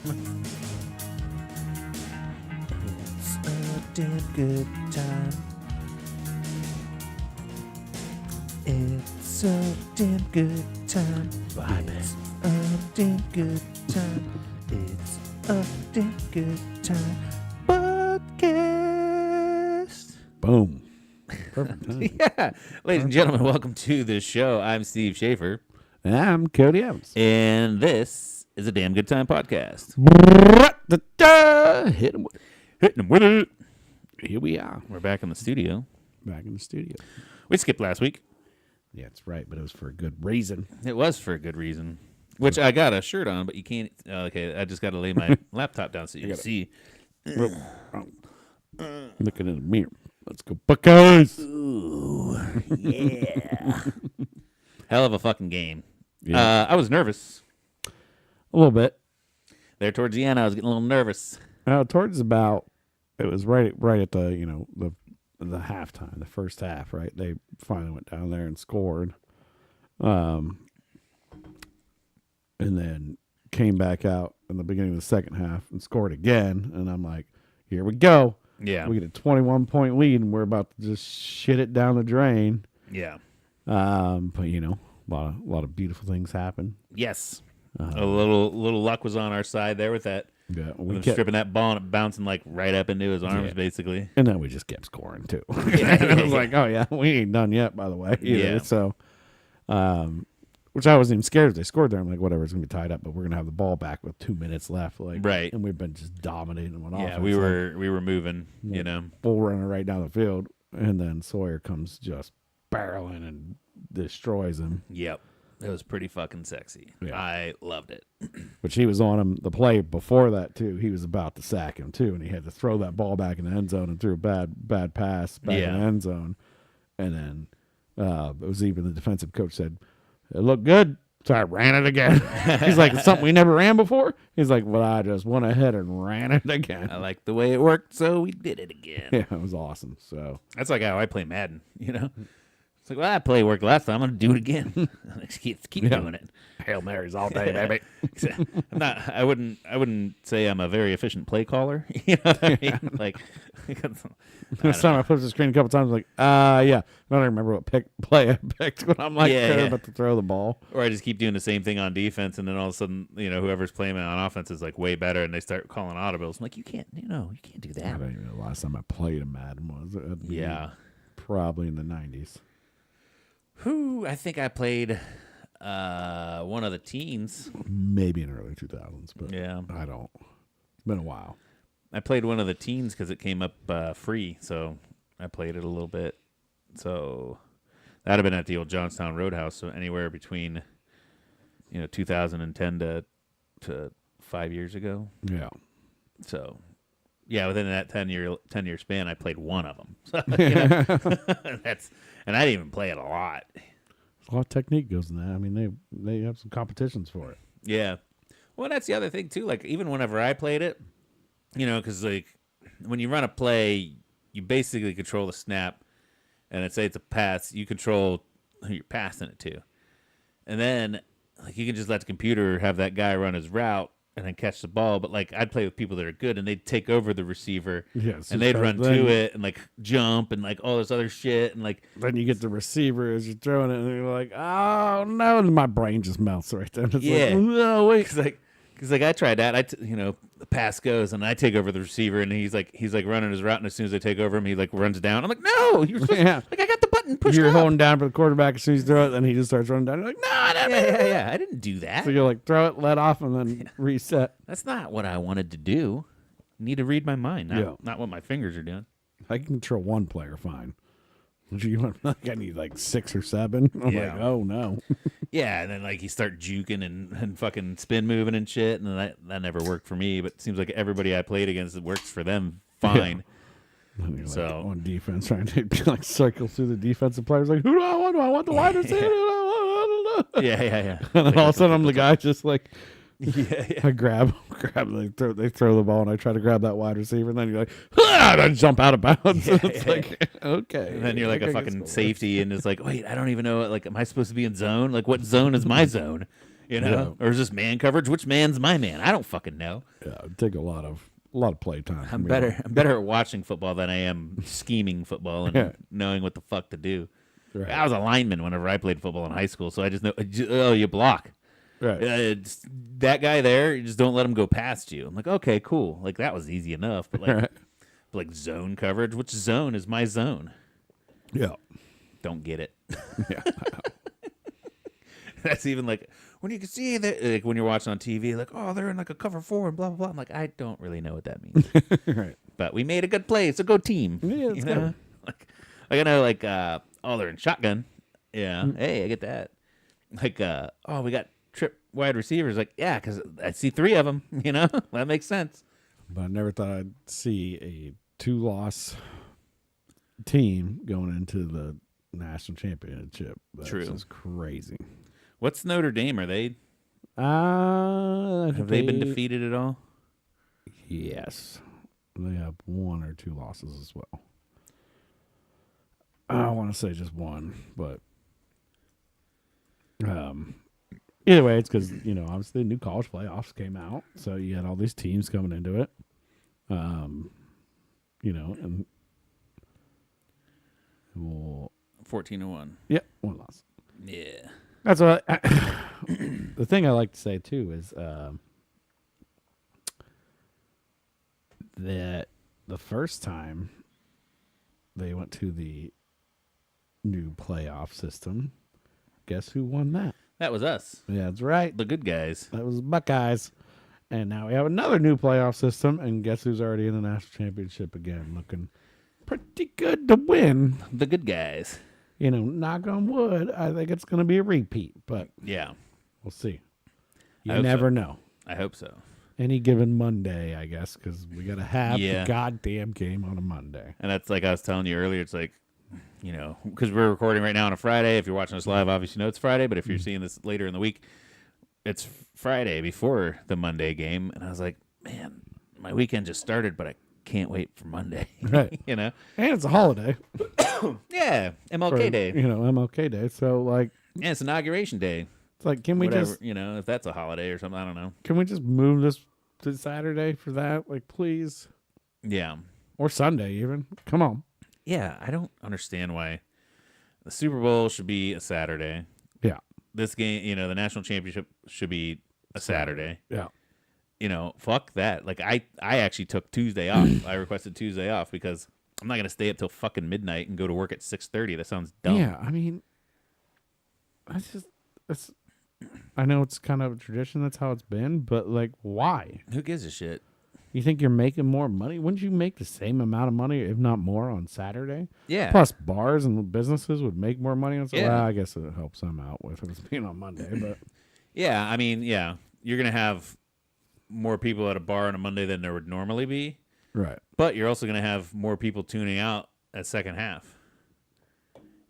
It's a damn good time. It's a damn good time. It's a damn good time. It's a damn good time. Podcast. Boom. Perfect time. Yeah. Ladies and gentlemen, welcome to the show. I'm Steve Schaefer. And I'm Cody Evans. And this is a damn good time podcast. Hit him with it. Here we are. We're back in the studio. Back in the studio. We skipped last week. Yeah, that's right, but it was for a good reason. It was for a good reason. Which I got a shirt on, but you can't. Okay, I just got to lay my laptop down so you can see. Looking in the mirror. Let's go Buckeyes. Ooh, yeah. Hell of a fucking game. Yeah. I was nervous. A little bit. There towards the end, I was getting a little nervous. Towards about, it was right at the, the halftime, the first half, right? They finally went down there and scored. And then came back out in the beginning of the second half and scored again. And I'm like, here we go. Yeah. We get a 21-point lead, and we're about to just shit it down the drain. Yeah. But a lot of beautiful things happen. Yes. A little luck was on our side there with that. Yeah, With him stripping that ball and it bouncing like right up into his arms, basically. And then we just kept scoring too. And I was like, oh yeah, we ain't done yet, by the way. Yeah. So, which I wasn't even scared if they scored there. I'm like, whatever, it's gonna be tied up, but we're gonna have the ball back with 2 minutes left. Like, right. And we've been just dominating them on offense. Yeah, we were moving, full running right down the field, and then Sawyer comes just barreling and destroys him. Yep. It was pretty fucking sexy. Yeah. I loved it. Which he was on him the play before that too. He was about to sack him too, and he had to throw that ball back in the end zone and threw a bad pass back in the end zone. And then it was even the defensive coach said, "It looked good." So I ran it again. He's like, "It's something we never ran before." He's like, "Well, I just went ahead and ran it again." I liked the way it worked, so we did it again. Yeah, it was awesome. So That's like how I play Madden, It's like, well, that play worked last time. I'm going to do it again. Just keep doing it. Hail Marys all day, baby. I wouldn't say I'm a very efficient play caller. You know what I mean? Like, This time I flipped the screen a couple times, like, yeah. I don't remember what play I picked when I'm like, about to throw the ball. Or I just keep doing the same thing on defense, and then all of a sudden, whoever's playing on offense is like way better, and they start calling audibles. I'm like, you can't do I that. don't even know the last time I played a Madden was. Probably in the 90s. I think I played one of the teens. Maybe in early 2000s, but Yeah. I don't. It's been a while. I played one of the teens because it came up free, so I played it a little bit. So that'd have been at the old Johnstown Roadhouse. So anywhere between 2010 to 5 years ago. Yeah. So yeah, within that 10-year span, I played one of them. So, and I didn't even play it a lot. A lot of technique goes in that. I mean, they have some competitions for it. Yeah. Well, that's the other thing too. Like even whenever I played it, because like when you run a play, you basically control the snap, and let's say it's a pass, you control who you're passing it to, and then like you can just let the computer have that guy run his route and then catch the ball. But like I'd play with people that are good, and they'd take over the receiver, and they'd run to it and like jump and like all this other shit, and like then you get the receiver as you're throwing it, and you're like, oh no, and my brain just melts right there. It's like, no, wait, because I tried that. The pass goes, and I take over the receiver, and he's like running his route, and as soon as I take over him, he like runs down. I'm like, no, you're supposed to, like I got the button pushed. You're up. holding down for the quarterback as soon as you throw it, and he just starts running down. You're like, no, yeah, I didn't do that. So you're like, throw it, let off, and then reset. That's not what I wanted to do. Need to read my mind, not what my fingers are doing. I can control one player fine. You want like I need like 6 or 7. I'm like, oh no. Yeah, and then like you start juking and fucking spin moving and shit, and that never worked for me. But it seems like everybody I played against, it works for them fine. Yeah. So like on defense, trying to like cycle through the defensive players, like who do I want? Do I want the wide receiver? I don't know. Yeah. And then all of a sudden, I'm the guy just like. Yeah. I grab, they throw the ball, and I try to grab that wide receiver, and then you're like, and I jump out of bounds. It's like, okay. And then you're like a fucking safety, and it's like, wait, I don't even know. Like, am I supposed to be in zone? Like, what zone is my zone? Or is this man coverage? Which man's my man? I don't fucking know. Yeah, it'd take a lot of play time. I'm better at watching football than I am scheming football and knowing what the fuck to do. Right. I was a lineman whenever I played football in high school, so I just know. Oh, you block. Right. That guy there, you just don't let him go past you. I'm like, okay, cool. Like that was easy enough. But like zone coverage, which zone is my zone? Yeah. Don't get it. Yeah. That's even like when you can see that, like when you're watching on TV, like, oh, they're in like a cover 4 and blah blah blah. I'm like, I don't really know what that means. Right. But we made a good play, so go team. Yeah, let's go. Like I know, like, oh, they're in shotgun. Yeah. Hey, I get that. Like, oh, we got trip wide receivers. Like, yeah, because I see 3 of them. That makes sense. But I never thought I'd see a 2-loss team going into the national championship. That's True. just crazy. What's Notre Dame? Are they? Have they been defeated at all? Yes, they have 1 or 2 losses as well. I want to say just 1, but either way, it's because obviously the new college playoffs came out, so you had all these teams coming into it. And 14-1. Yeah, 1 loss. Yeah. That's what the thing I like to say too is that the first time they went to the new playoff system, guess who won that? That was us. Yeah, that's right. The good guys. That was Buckeyes. And now we have another new playoff system, and guess who's already in the national championship again, looking pretty good to win. The good guys. Knock on wood, I think it's going to be a repeat, but yeah, we'll see. You never know. I hope so. Any given Monday, I guess, because we got to have the goddamn game on a Monday. And that's like I was telling you earlier, it's like, because we're recording right now on a Friday. If you're watching us live, obviously you know it's Friday, but if you're seeing this later in the week, it's Friday before the Monday game. And I was like, man, my weekend just started, but I can't wait for Monday. Right. And it's a holiday. Yeah, for, MLK Day. MLK Day. So like, Yeah, it's inauguration day. it's like, can we Whatever, just if that's a holiday or something, I don't know. move this to Saturday for that? Like, please, Yeah. or Sunday even. Come on. Yeah, I don't understand why the Super Bowl should be a Saturday. Yeah. This game, the national championship should be a Saturday. Yeah. Fuck that. Like I actually took Tuesday off. I requested Tuesday off because I'm not gonna stay up till fucking midnight and go to work at 6:30. That sounds dumb. Yeah. I mean, I know it's kind of a tradition. That's how it's been. But like, why? Who gives a shit? You think you're making more money? Wouldn't you make the same amount of money, if not more, on Saturday? Yeah. Plus, bars and businesses would make more money on Saturday. Yeah. Well, I guess it helps them out with it being on Monday. But Yeah, I mean, yeah, you're gonna have more people at a bar on a Monday than there would normally be, right. but you're also gonna have more people tuning out at second half.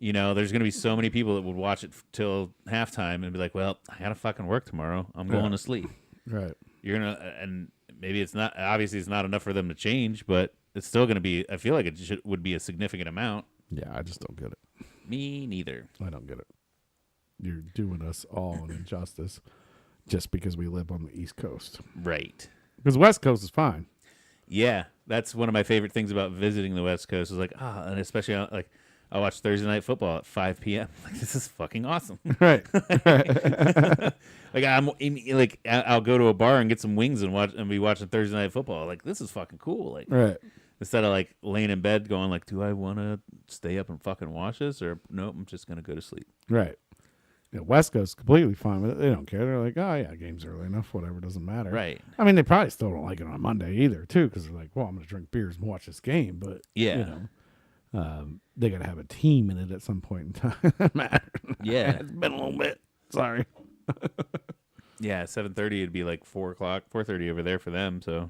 There's gonna be so many people that would watch it till halftime and be like, "Well, I gotta fucking work tomorrow. I'm going to sleep." Right. You're gonna, and maybe it's not. Obviously, it's not enough for them to change, but it's still gonna be. I feel like it would be a significant amount. Yeah, I just don't get it. Me neither. I don't get it. You're doing us all an injustice just because we live on the East Coast. Right. Because West Coast is fine. Yeah, that's one of my favorite things about visiting the West Coast. Is like, and especially like I watch Thursday Night Football at 5 p.m. Like, this is fucking awesome. Right. Like I'll go to a bar and get some wings and be watching Thursday Night Football. Like, this is fucking cool. Like, Right. instead of like laying in bed going like, do I want to stay up and fucking watch this, or nope, I'm just gonna go to sleep. Right. Yeah, West Coast is completely fine with it. They don't care. They're like, oh, yeah, game's early enough. Whatever, doesn't matter. Right. I mean, they probably still don't like it on Monday either, too, because they're like, well, I'm going to drink beers and watch this game. But, Yeah. they got to have a team in it at some point in time. Yeah. It's been a little bit. Sorry. Yeah. 7:30 it'd be like 4:00, 4:30 over there for them. So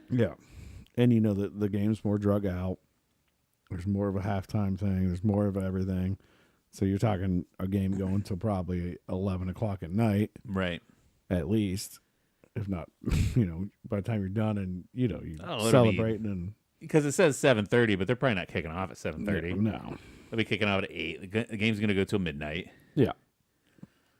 Yeah. And the game's more drug out. There's more of a halftime thing. There's more of everything. So you're talking a game going till probably 11 o'clock at night, right. at least. If not, by the time you're done and, you're it'll celebrating and... Because it says 7:30, but they're probably not kicking off at 7:30. No. They'll be kicking off at 8. The game's gonna go till midnight. Yeah.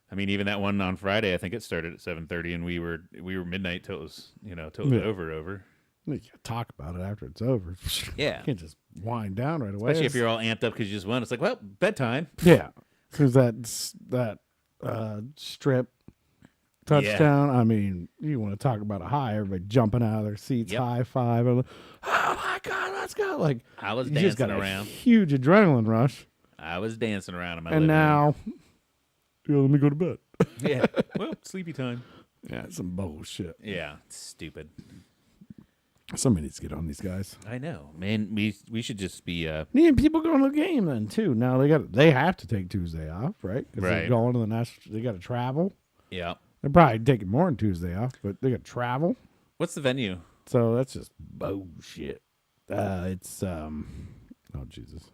I mean, even that one on Friday, I think it started at 7:30, and we were midnight till it was over. You can talk about it after it's over. Yeah. You can't just wind down right away. Especially if you're all amped up because you just won. It's like, well, bedtime. Yeah. Because that strip touchdown, I mean, you want to talk about a high, everybody jumping out of their seats, Yep. high five. And, oh, my God, let's go. Like, I was you just got dancing a around. huge adrenaline rush. I was dancing around in my And living room. now, let me go to bed. Yeah. Well, sleepy time. Yeah, it's some bullshit. Yeah. It's stupid. Somebody needs to get on these guys. I know, man. We should just be Need people going to the game then too. Now they have to take Tuesday off, right? 'Cause they're Right. going to the national. They got to travel. yeah. They're probably taking more than Tuesday off, but they got to travel. What's the venue? So that's just bullshit. It's oh Jesus.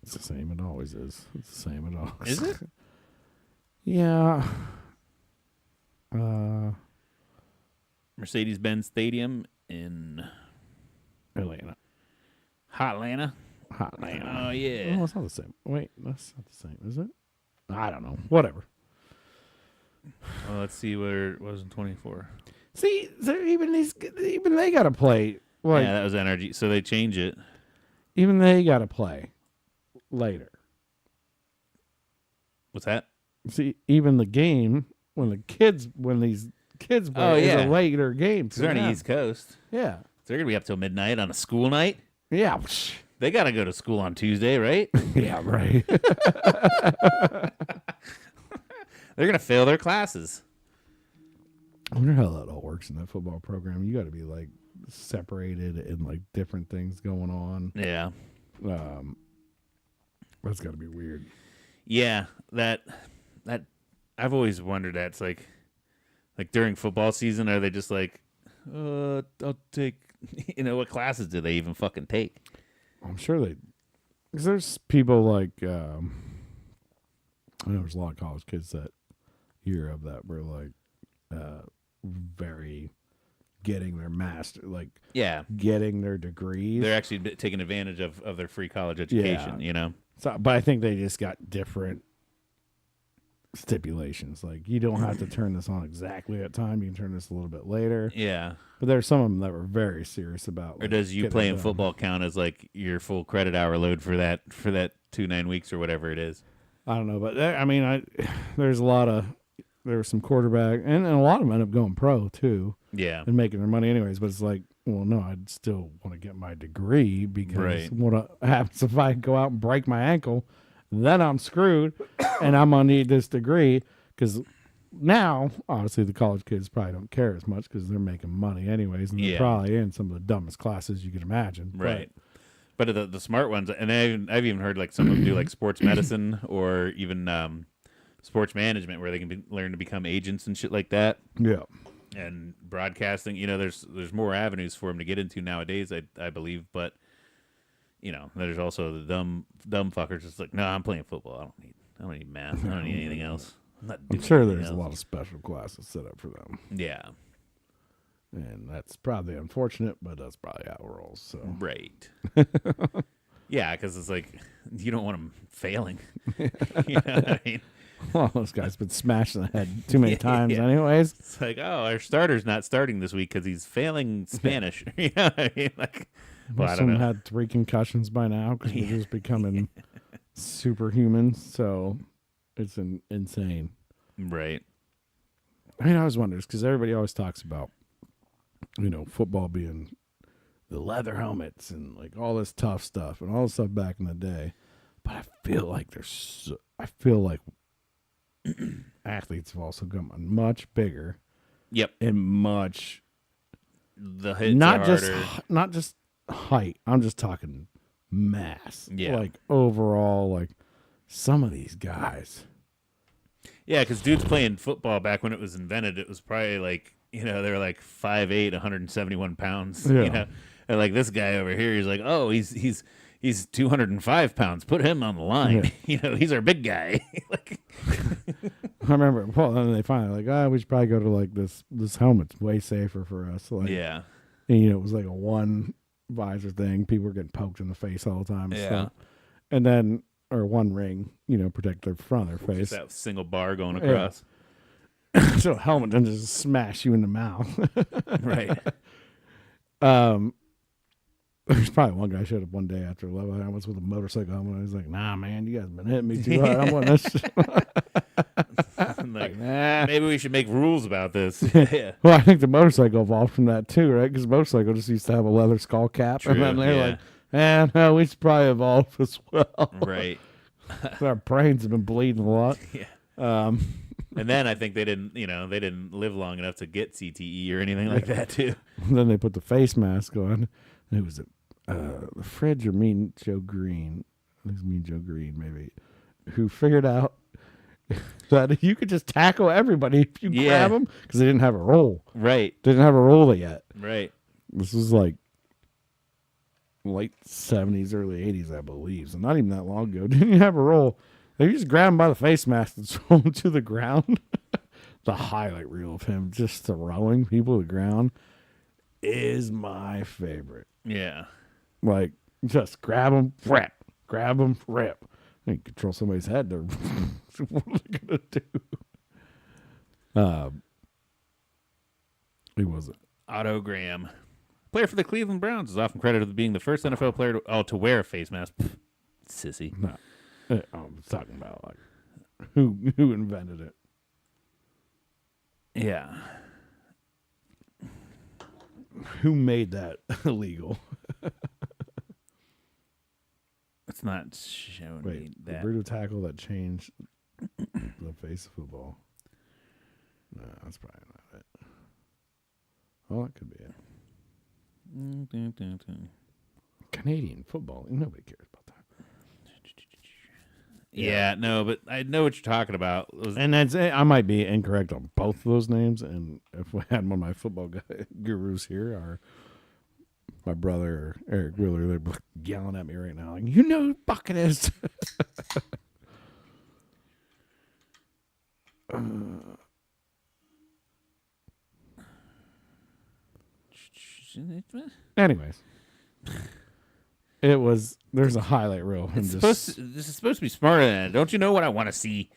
It's the same. It always is. It's the same. It always Is it? Yeah. Mercedes-Benz Stadium in Atlanta. Hotlanta. Atlanta. Oh yeah. Oh, it's not the same. Wait, that's not the same, is it? I don't know. Whatever. Well, let's see where it was in 24. See, so even they got to play. Like, Yeah, that was NRG. So they change it. even they got to play later. What's that? See, even the game when these kids play Oh, yeah. is a later game. Because they're on the East Coast. Yeah, So they're gonna be up till midnight on a school night. yeah, They gotta go to school on Tuesday, right? yeah. Right. They're gonna fail their classes. I wonder how that all works in that football program. You got to be like separated and like different things going on. Yeah. That's got to be weird. Yeah. That I've always wondered that. It's like during football season, are they just like, I'll take, what classes do they even fucking take? I'm sure because there's people like I know there's a lot of college kids that hear of that were like very getting their master, like Yeah. getting their degrees. They're actually taking advantage of their free college education, you know? So, but I think they just got different stipulations. Like, you don't have to turn this on exactly at time. You can turn this a little bit later. Yeah. But there's some of them that were very serious about. Or Like, does you getting playing it done. football count as like your full credit hour load for that 2 9 weeks or whatever it is? I don't know, but I mean, there's a lot of there was some quarterback, and a lot of them end up going pro too Yeah. and making their money anyways. But it's like, well, no, I'd still want to get my degree because Right. what happens if I go out and break my ankle? Then I'm screwed, and I'm gonna need this degree because now, obviously, the college kids probably don't care as much because they're making money anyways, and they're Yeah. probably in some of the dumbest classes you can imagine. Right. But the smart ones, and I've even heard like some of them do like sports medicine or even sports management where they can learn to become agents and shit like that. But, yeah. And broadcasting, you know, there's more avenues for them to get into nowadays, I believe. But you know, there's also the dumb fuckers. It's like, no, I'm playing football. I don't need math. I don't need anything else. I'm sure anything there's a else. lot of special classes set up for them. Yeah. And that's probably unfortunate, but that's probably how it rolls. So Right. Yeah, because it's like you don't want them failing. You know what I mean? well, those guys been smashed in the head too many times, Yeah. anyways. It's like, oh, our starter's not starting this week because he's failing Spanish. You know what I mean? Like, well, I Most don't of them know. had 3 concussions by now because we're just becoming superhuman. So it's insane. Right. I mean, I always wonder because everybody always talks about, football being the leather helmets and like all this tough stuff and all this stuff back in the day. But I feel like athletes have also gotten much bigger Yep. and much The hits not are just harder. not just height. I'm just talking mass. Yeah. Like overall, like some of these guys. Yeah, because dudes playing football back when it was invented, it was probably like, you know, they were like 5'8", 171 pounds. Yeah. You know, and like this guy over here, he's like, oh, he's 205 pounds. Put him on the line. Yeah. You know, he's our big guy. Like, I remember. Well, then they finally like, we should probably go to like this helmet's way safer for us. Like, yeah, and, it was like a one visor thing. People were getting poked in the face all the time. And Yeah. stuff. And then or one ring, protect the front of their just face. that single bar going across. So a helmet doesn't just smash you in the mouth. Right. There's probably one guy showed up one day after level helmets with a motorcycle helmet. He was like, "Nah, man, you guys been hitting me too hard. I'm wanting this." I'm like, Nah. maybe we should make rules about this. Yeah. Well, I think the motorcycle evolved from that too, right? Because motorcycle just used to have a leather skull cap, True, and then they're yeah. like, no, we should probably evolve as well. Right. Our brains have been bleeding a lot. Yeah. And then I think they didn't live long enough to get CTE or anything like that too. Then they put the face mask on. And it was the Fridge or Mean Joe Green. I think it's Mean Joe Green, maybe, who figured out that you could just tackle everybody if you Yeah. grab them because they didn't have a roll. Right. They didn't have a roll yet. Right. This was like late 70s, early 80s, I believe. So not even that long ago. Didn't you have a roll? They just grab him by the face mask and throw him to the ground. The highlight reel of him just throwing people to the ground is my favorite. Yeah. Like, just grab them, rip. Grab them, rip. You can control somebody's head. They're what are they going to do? Who was it? Otto Graham, player for the Cleveland Browns, is often credited with being the first NFL player to wear a face mask. Pfft, sissy. No. I'm talking about, like, who invented it. Yeah. Who made that illegal? It's not showing me Wait, the that. brutal tackle that changed the face of football. No, that's probably not it. Well, that could be it. Canadian football. Nobody cares about that. Yeah, no, but I know what you're talking about. It was- And I might be incorrect on both of those names. And if we had one of my football gurus here, my brother or Eric Wheeler, they're yelling at me right now, like, you know who the fuck it is. Anyways, there's a highlight reel. This is supposed to be smarter than that. Don't you know what I want to see?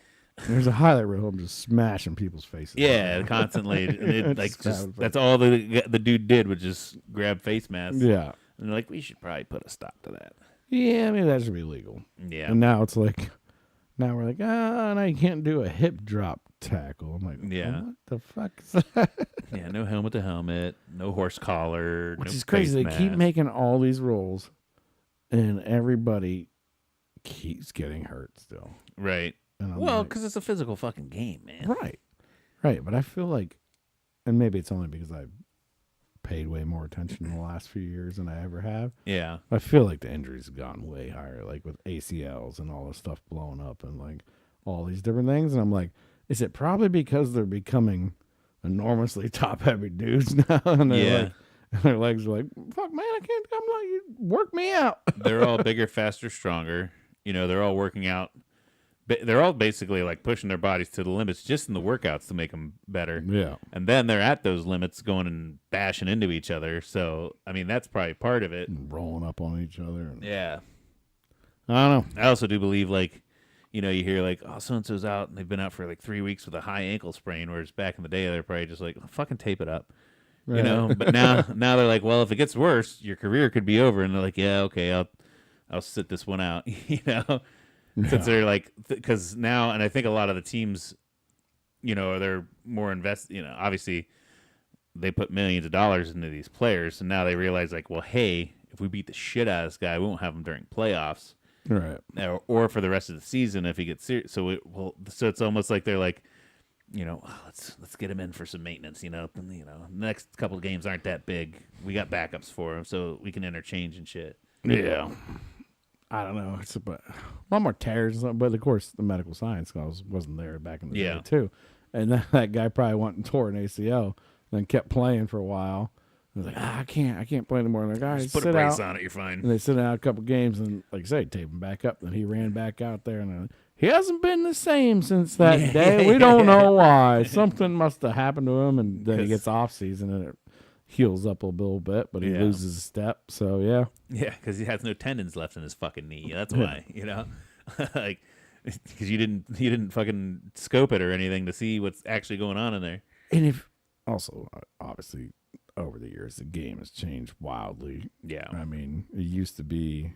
There's a highlight reel. I'm just smashing people's faces. Yeah, constantly. That's all the dude did was just grab face masks. Yeah. And they're like, we should probably put a stop to that. Yeah, maybe that should be legal. Yeah. And now it's like, now we're like, now you can't do a hip drop tackle. I'm like, Yeah. what the fuck is that? Yeah, no helmet to helmet, no horse collar, Which no is crazy. face They keep mask. making all these rules, and everybody keeps getting hurt still. Right. And I'm Well, like, because it's a physical fucking game, man. right. But I feel like, and maybe it's only because I've paid way more attention in the last few years than I ever have. Yeah. I feel like the injuries have gone way higher, like with ACLs and all this stuff blowing up and like all these different things. And I'm like, is it probably because they're becoming enormously top heavy dudes now? And they're like, their legs are like, fuck, man, I can't. I'm like, you work me out. They're all bigger, faster, stronger. You know, they're all working out. They're all basically like pushing their bodies to the limits just in the workouts to make them better. Yeah. And then they're at those limits going and bashing into each other. So, I mean, that's probably part of it. And rolling up on each other. And, Yeah. I don't know. I also do believe, like, you know, you hear like, oh, so-and-so's out and they've been out for like 3 weeks with a high ankle sprain, whereas back in the day, they're probably just like, fucking tape it up. You know, but now they're like, well, if it gets worse, your career could be over. And they're like, yeah, okay, I'll sit this one out, you know? Since they're like, because now, and I think a lot of the teams, you know, they're more you know, obviously they put millions of dollars into these players, and now they realize like, well, hey, if we beat the shit out of this guy, we won't have him during playoffs, Right. or for the rest of the season if he gets serious. So so it's almost like they're like, you know, oh, let's get him in for some maintenance, you know, and, you know, the next couple of games aren't that big. We got backups for him, so we can interchange and shit. Yeah. I don't know. It's a lot more tears, but of course the medical science wasn't there back in the day too. And then that guy probably went and tore an ACL, then kept playing for a while. And was like, I can't play anymore. And like, guys, Just put a brace on it, you're fine. And they sit out a couple games, and like I say, tape him back up. And he ran back out there, and he hasn't been the same since that day. We don't know why. Something must have happened to him, and then he gets off season, and it heals up a little bit, but he loses a step. So yeah, because he has no tendons left in his fucking knee. That's why, you know, like because you didn't fucking scope it or anything to see what's actually going on in there. And if also obviously over the years the game has changed wildly. Yeah, I mean it used to be,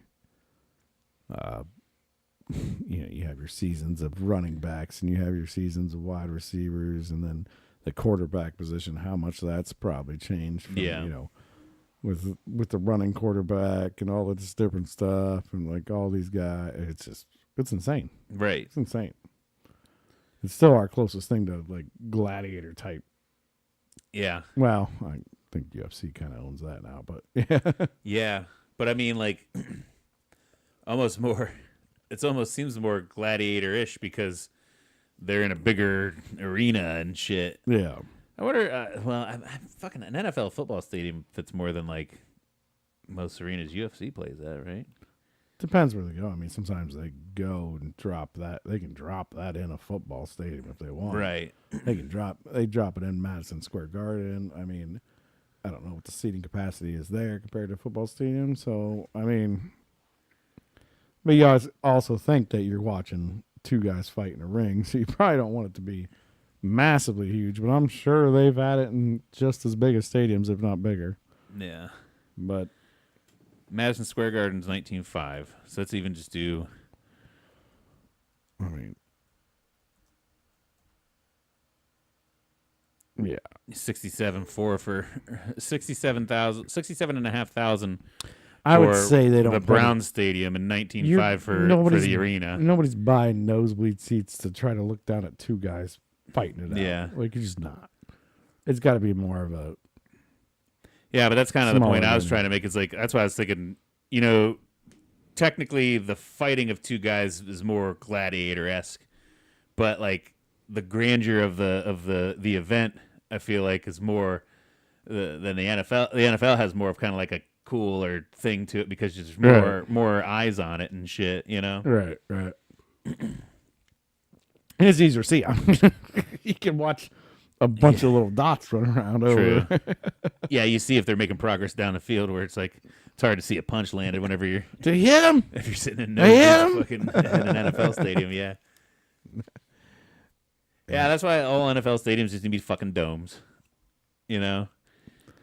you know, you have your seasons of running backs and you have your seasons of wide receivers, and then the quarterback position, how much that's probably changed from, you know, with the running quarterback and all this different stuff and like all these guys. It's insane. Right. It's insane. It's still our closest thing to like gladiator type. Yeah. Well, I think UFC kind of owns that now, but yeah. Yeah. But I mean, like, it almost seems more gladiator-ish because they're in a bigger arena and shit. Yeah. I wonder, I'm fucking an NFL football stadium fits more than like most arenas UFC plays at, right? Depends where they go. I mean, sometimes they go and drop that. They can drop that in a football stadium if they want. Right. They drop it in Madison Square Garden. I mean, I don't know what the seating capacity is there compared to a football stadium. So, I mean, but you guys also think that you're watching two guys fight in a ring, so you probably don't want it to be massively huge, but I'm sure they've had it in just as big as stadiums, if not bigger. Yeah. But Madison Square Garden's 19.5, so let's even just do. I mean, yeah, 67.4 for 67,500. I would say they don't. The Browns Stadium in 19.5 for the arena. Nobody's buying nosebleed seats to try to look down at two guys fighting it out. Yeah, like you're just not. It's got to be more of a. Yeah, but that's kind of the point I was trying to make. It's like that's why I was thinking. You know, technically the fighting of two guys is more gladiator-esque, but like the grandeur of the event, I feel like is more than the NFL. The NFL has more of kind of like a cooler thing to it because there's more eyes on it and shit, you know? Right. And it's easier to see. I mean, you can watch a bunch of little dots running around over. Yeah, you see if they're making progress down the field where it's like it's hard to see a punch landed whenever you're Did he hit him? if you're sitting in They hit fucking in an NFL stadium. Yeah. Yeah, that's why all NFL stadiums just need to be fucking domes, you know,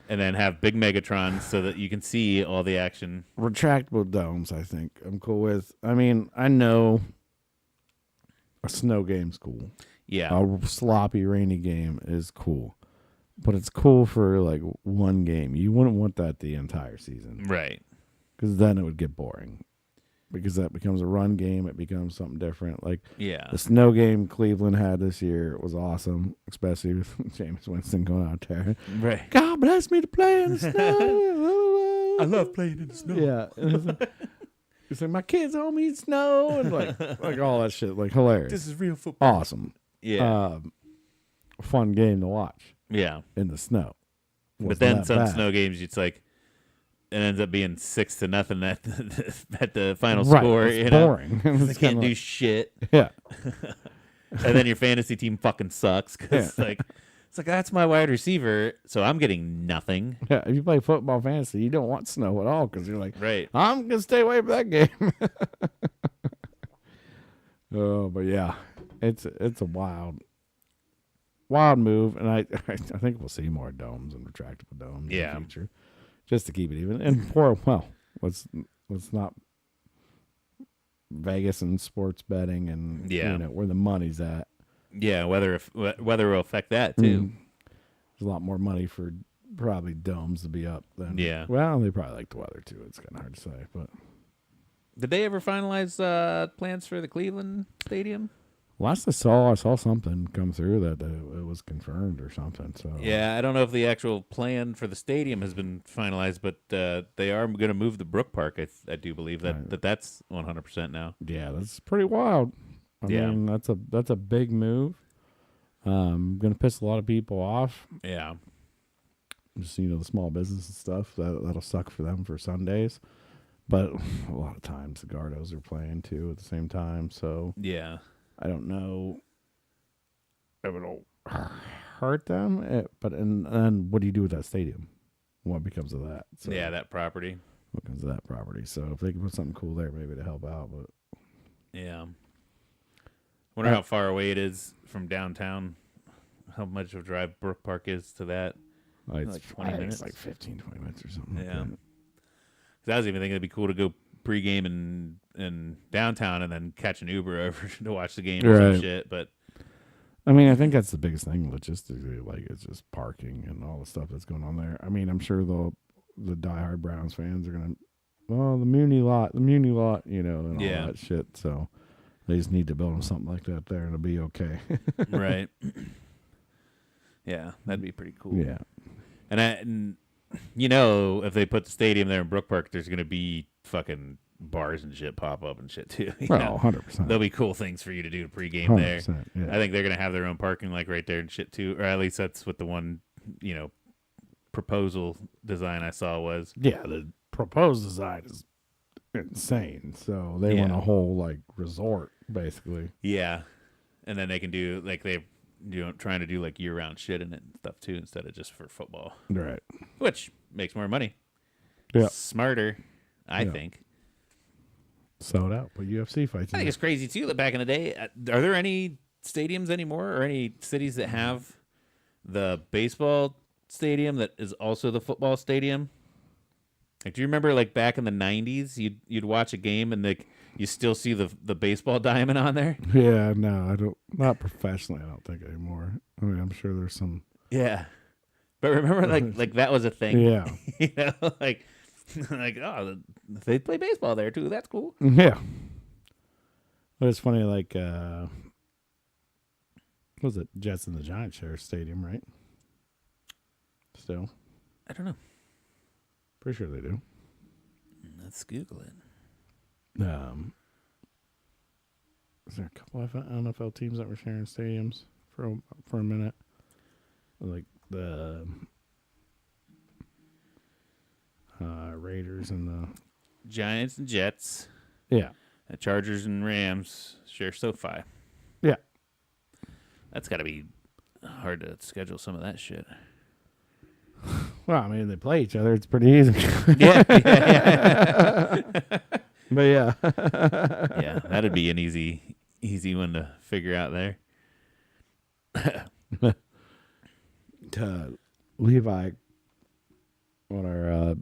and then have big Megatrons so that you can see all the action. Retractable domes, I think I'm cool with. I mean, I know a snow game's cool. Yeah, A sloppy, rainy game is cool, but it's cool for like one game. You wouldn't want that the entire season right. because then it would get boring. Because that becomes a run game, it becomes something different. Like Yeah, the snow game Cleveland had this year was awesome, especially with Jameis Winston going out there. right. God bless me to play in the snow. I love playing in the snow. Yeah. It's like my kids home eat snow and like all that shit. Like hilarious. This is real football. Awesome. Yeah, Fun game to watch yeah. in the snow. But Wasn't then that some bad. snow games, it's like it ends up being 6-0 at the final Right, score. it's You know, boring. they It's can't kinda do like- shit, yeah. and then your fantasy team fucking sucks because it's like that's my wide receiver, so I'm getting nothing. Yeah. If you play football fantasy, you don't want snow at all because you're like, Right. I'm gonna stay away from that game. Oh, but yeah, it's a wild move, and I think we'll see more domes and retractable domes in Yeah. the future, just to keep it even. And let's not Vegas and sports betting and Yeah. where the money's at. Yeah, weather will affect that too. There's a lot more money for probably domes to be up than Well, they probably like the weather too. It's kind of hard to say, but Did they ever finalize plans for the Cleveland Stadium? last I saw something come through that it was confirmed or something. So Yeah, I don't know if the actual plan for the stadium has been finalized, but they are going to move the Brook Park. I do believe that's 100% now. yeah, that's pretty wild. I Yeah. mean, that's a big move. Gonna piss a lot of people off. Yeah, Just the small business and stuff. That'll suck for them for Sundays. But a lot of times the Gardos are playing too at the same time, so yeah, I don't know if it'll hurt them. But and what do you do with that stadium? What becomes of that? So yeah, that property. what becomes of that property? So if they can put something cool there, maybe to help out. But Yeah. Wonder how far away it is from downtown. How much of a drive Brook Park is to that? it's Like 20 I think minutes? it's like 15, 20 minutes or something. Yeah. Like that. 'Cause I was even thinking it'd be cool to go pregame in downtown and then catch an Uber over to watch the game or some Right. shit. But I mean, I think that's the biggest thing logistically. Like, it's just parking and all the stuff that's going on there. I mean, I'm sure the diehard Browns fans are gonna, the Muni lot, and all Yeah. that shit. So they just need to build them something like that there, and it'll be okay. right. Yeah, that'd be pretty cool. Yeah, And if they put the stadium there in Brook Park, there's gonna be fucking bars and shit pop up and shit too. you know? 100%. There'll be cool things for you to do to pregame there. 100%. Yeah. I think they're gonna have their own parking like right there and shit too, or at least that's what the one proposal design I saw was. Yeah, the proposed design is insane. So they want Yeah. a whole like resort basically. Yeah, and then they can do like they trying to do like year round shit in it and stuff too instead of just for football, Right. which makes more money. Yeah. Smarter, I Yeah. think. Sold out. But UFC fights. I think it's crazy too that back in the day, are there any stadiums anymore or any cities that have the baseball stadium that is also the football stadium? Like, do you remember like back in the 90s, you'd watch a game and like you still see the baseball diamond on there? Yeah, no, I don't. Not professionally, I don't think anymore. I mean, I'm sure there's some. Yeah. But remember like that was a thing. Yeah, like they play baseball there too. That's cool. yeah. But it's funny, like, what was it Jets and the Giants share a stadium, right? Still, I don't know. pretty sure they do. Let's Google it. Is there a couple of NFL teams that were sharing stadiums for a minute? Like the Raiders and the Giants and Jets, yeah. Chargers and Rams share SoFi. Yeah. That's got to be Hard to schedule some of that shit. Well, I mean, they play each other. It's pretty easy. Yeah. But yeah. Yeah, that'd be an easy one to figure out there. Levi on our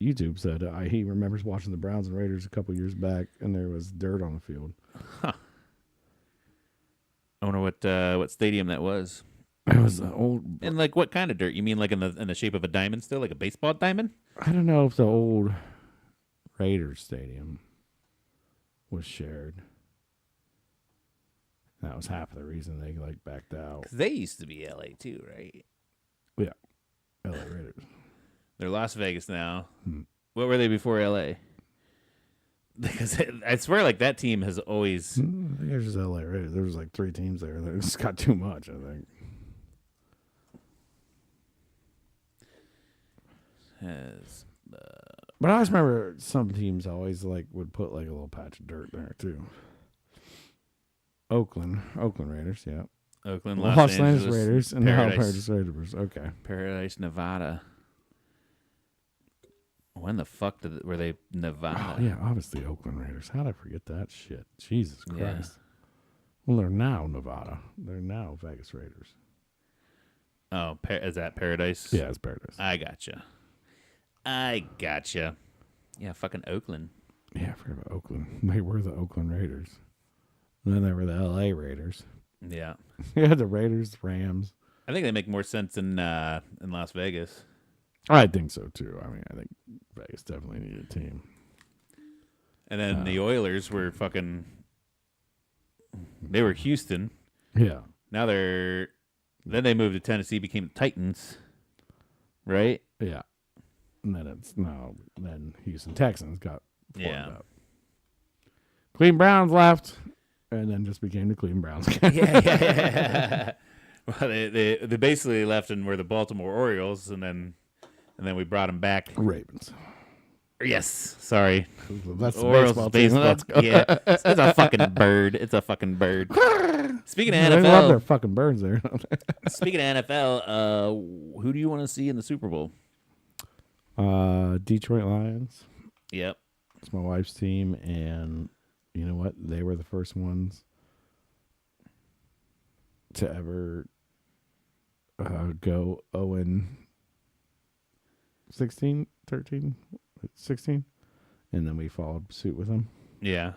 YouTube said he remembers watching the Browns and Raiders a couple years back, and there was dirt on the field. I wonder what stadium that was. It was the old. And like what kind of dirt? You mean like in the shape of a diamond still, like a baseball diamond? I don't know if the old Raiders stadium was shared. That was half of the reason they like backed out. 'Cause they used to be LA too, right? Yeah, LA Raiders. They're Las Vegas now. Hmm. What were they before LA? Because I swear, like that team has always. I think it was just LA Raiders. There was like 3 teams there. That just got too much, I think. Has But I always remember some teams always like would put like a little patch of dirt there too. Oakland Raiders, yeah. Oakland, Los Los Angeles Angeles, Raiders, and now Paradise Raiders. Okay. Paradise, Nevada. When the fuck were they Nevada? Oh, yeah, obviously Oakland Raiders. How did I forget that shit? Jesus Christ. Yeah. Well, they're now Nevada. They're now Vegas Raiders. Oh, is that Paradise? Yeah, it's Paradise. I gotcha. Yeah, fucking Oakland. Yeah, I forgot about Oakland. They were the Oakland Raiders. And then they were the LA Raiders. Yeah. Yeah, the Raiders, Rams. I think they make more sense in Las Vegas. I think so too. I mean, I think Vegas definitely needed a team. And then the Oilers were fucking. They were Houston. Yeah. Now they're. Then they moved to Tennessee, became the Titans. Right? Yeah. And then Houston Texans got formed Yeah. up. Cleveland Browns left, and then just became the Cleveland Browns again. Yeah. Well, they basically left and were the Baltimore Orioles, and then we brought them back. Ravens. Yes, sorry. That's the Orioles baseball team. Let's go. Yeah, it's a fucking bird. It's a fucking bird. Speaking of They love their NFL, fucking birds there. speaking of NFL, who do you want to see in the Super Bowl? Detroit Lions. Yep. It's my wife's team, and you know what? They were the first ones to ever go 0-16, 13, 16, and then we followed suit with them Yeah.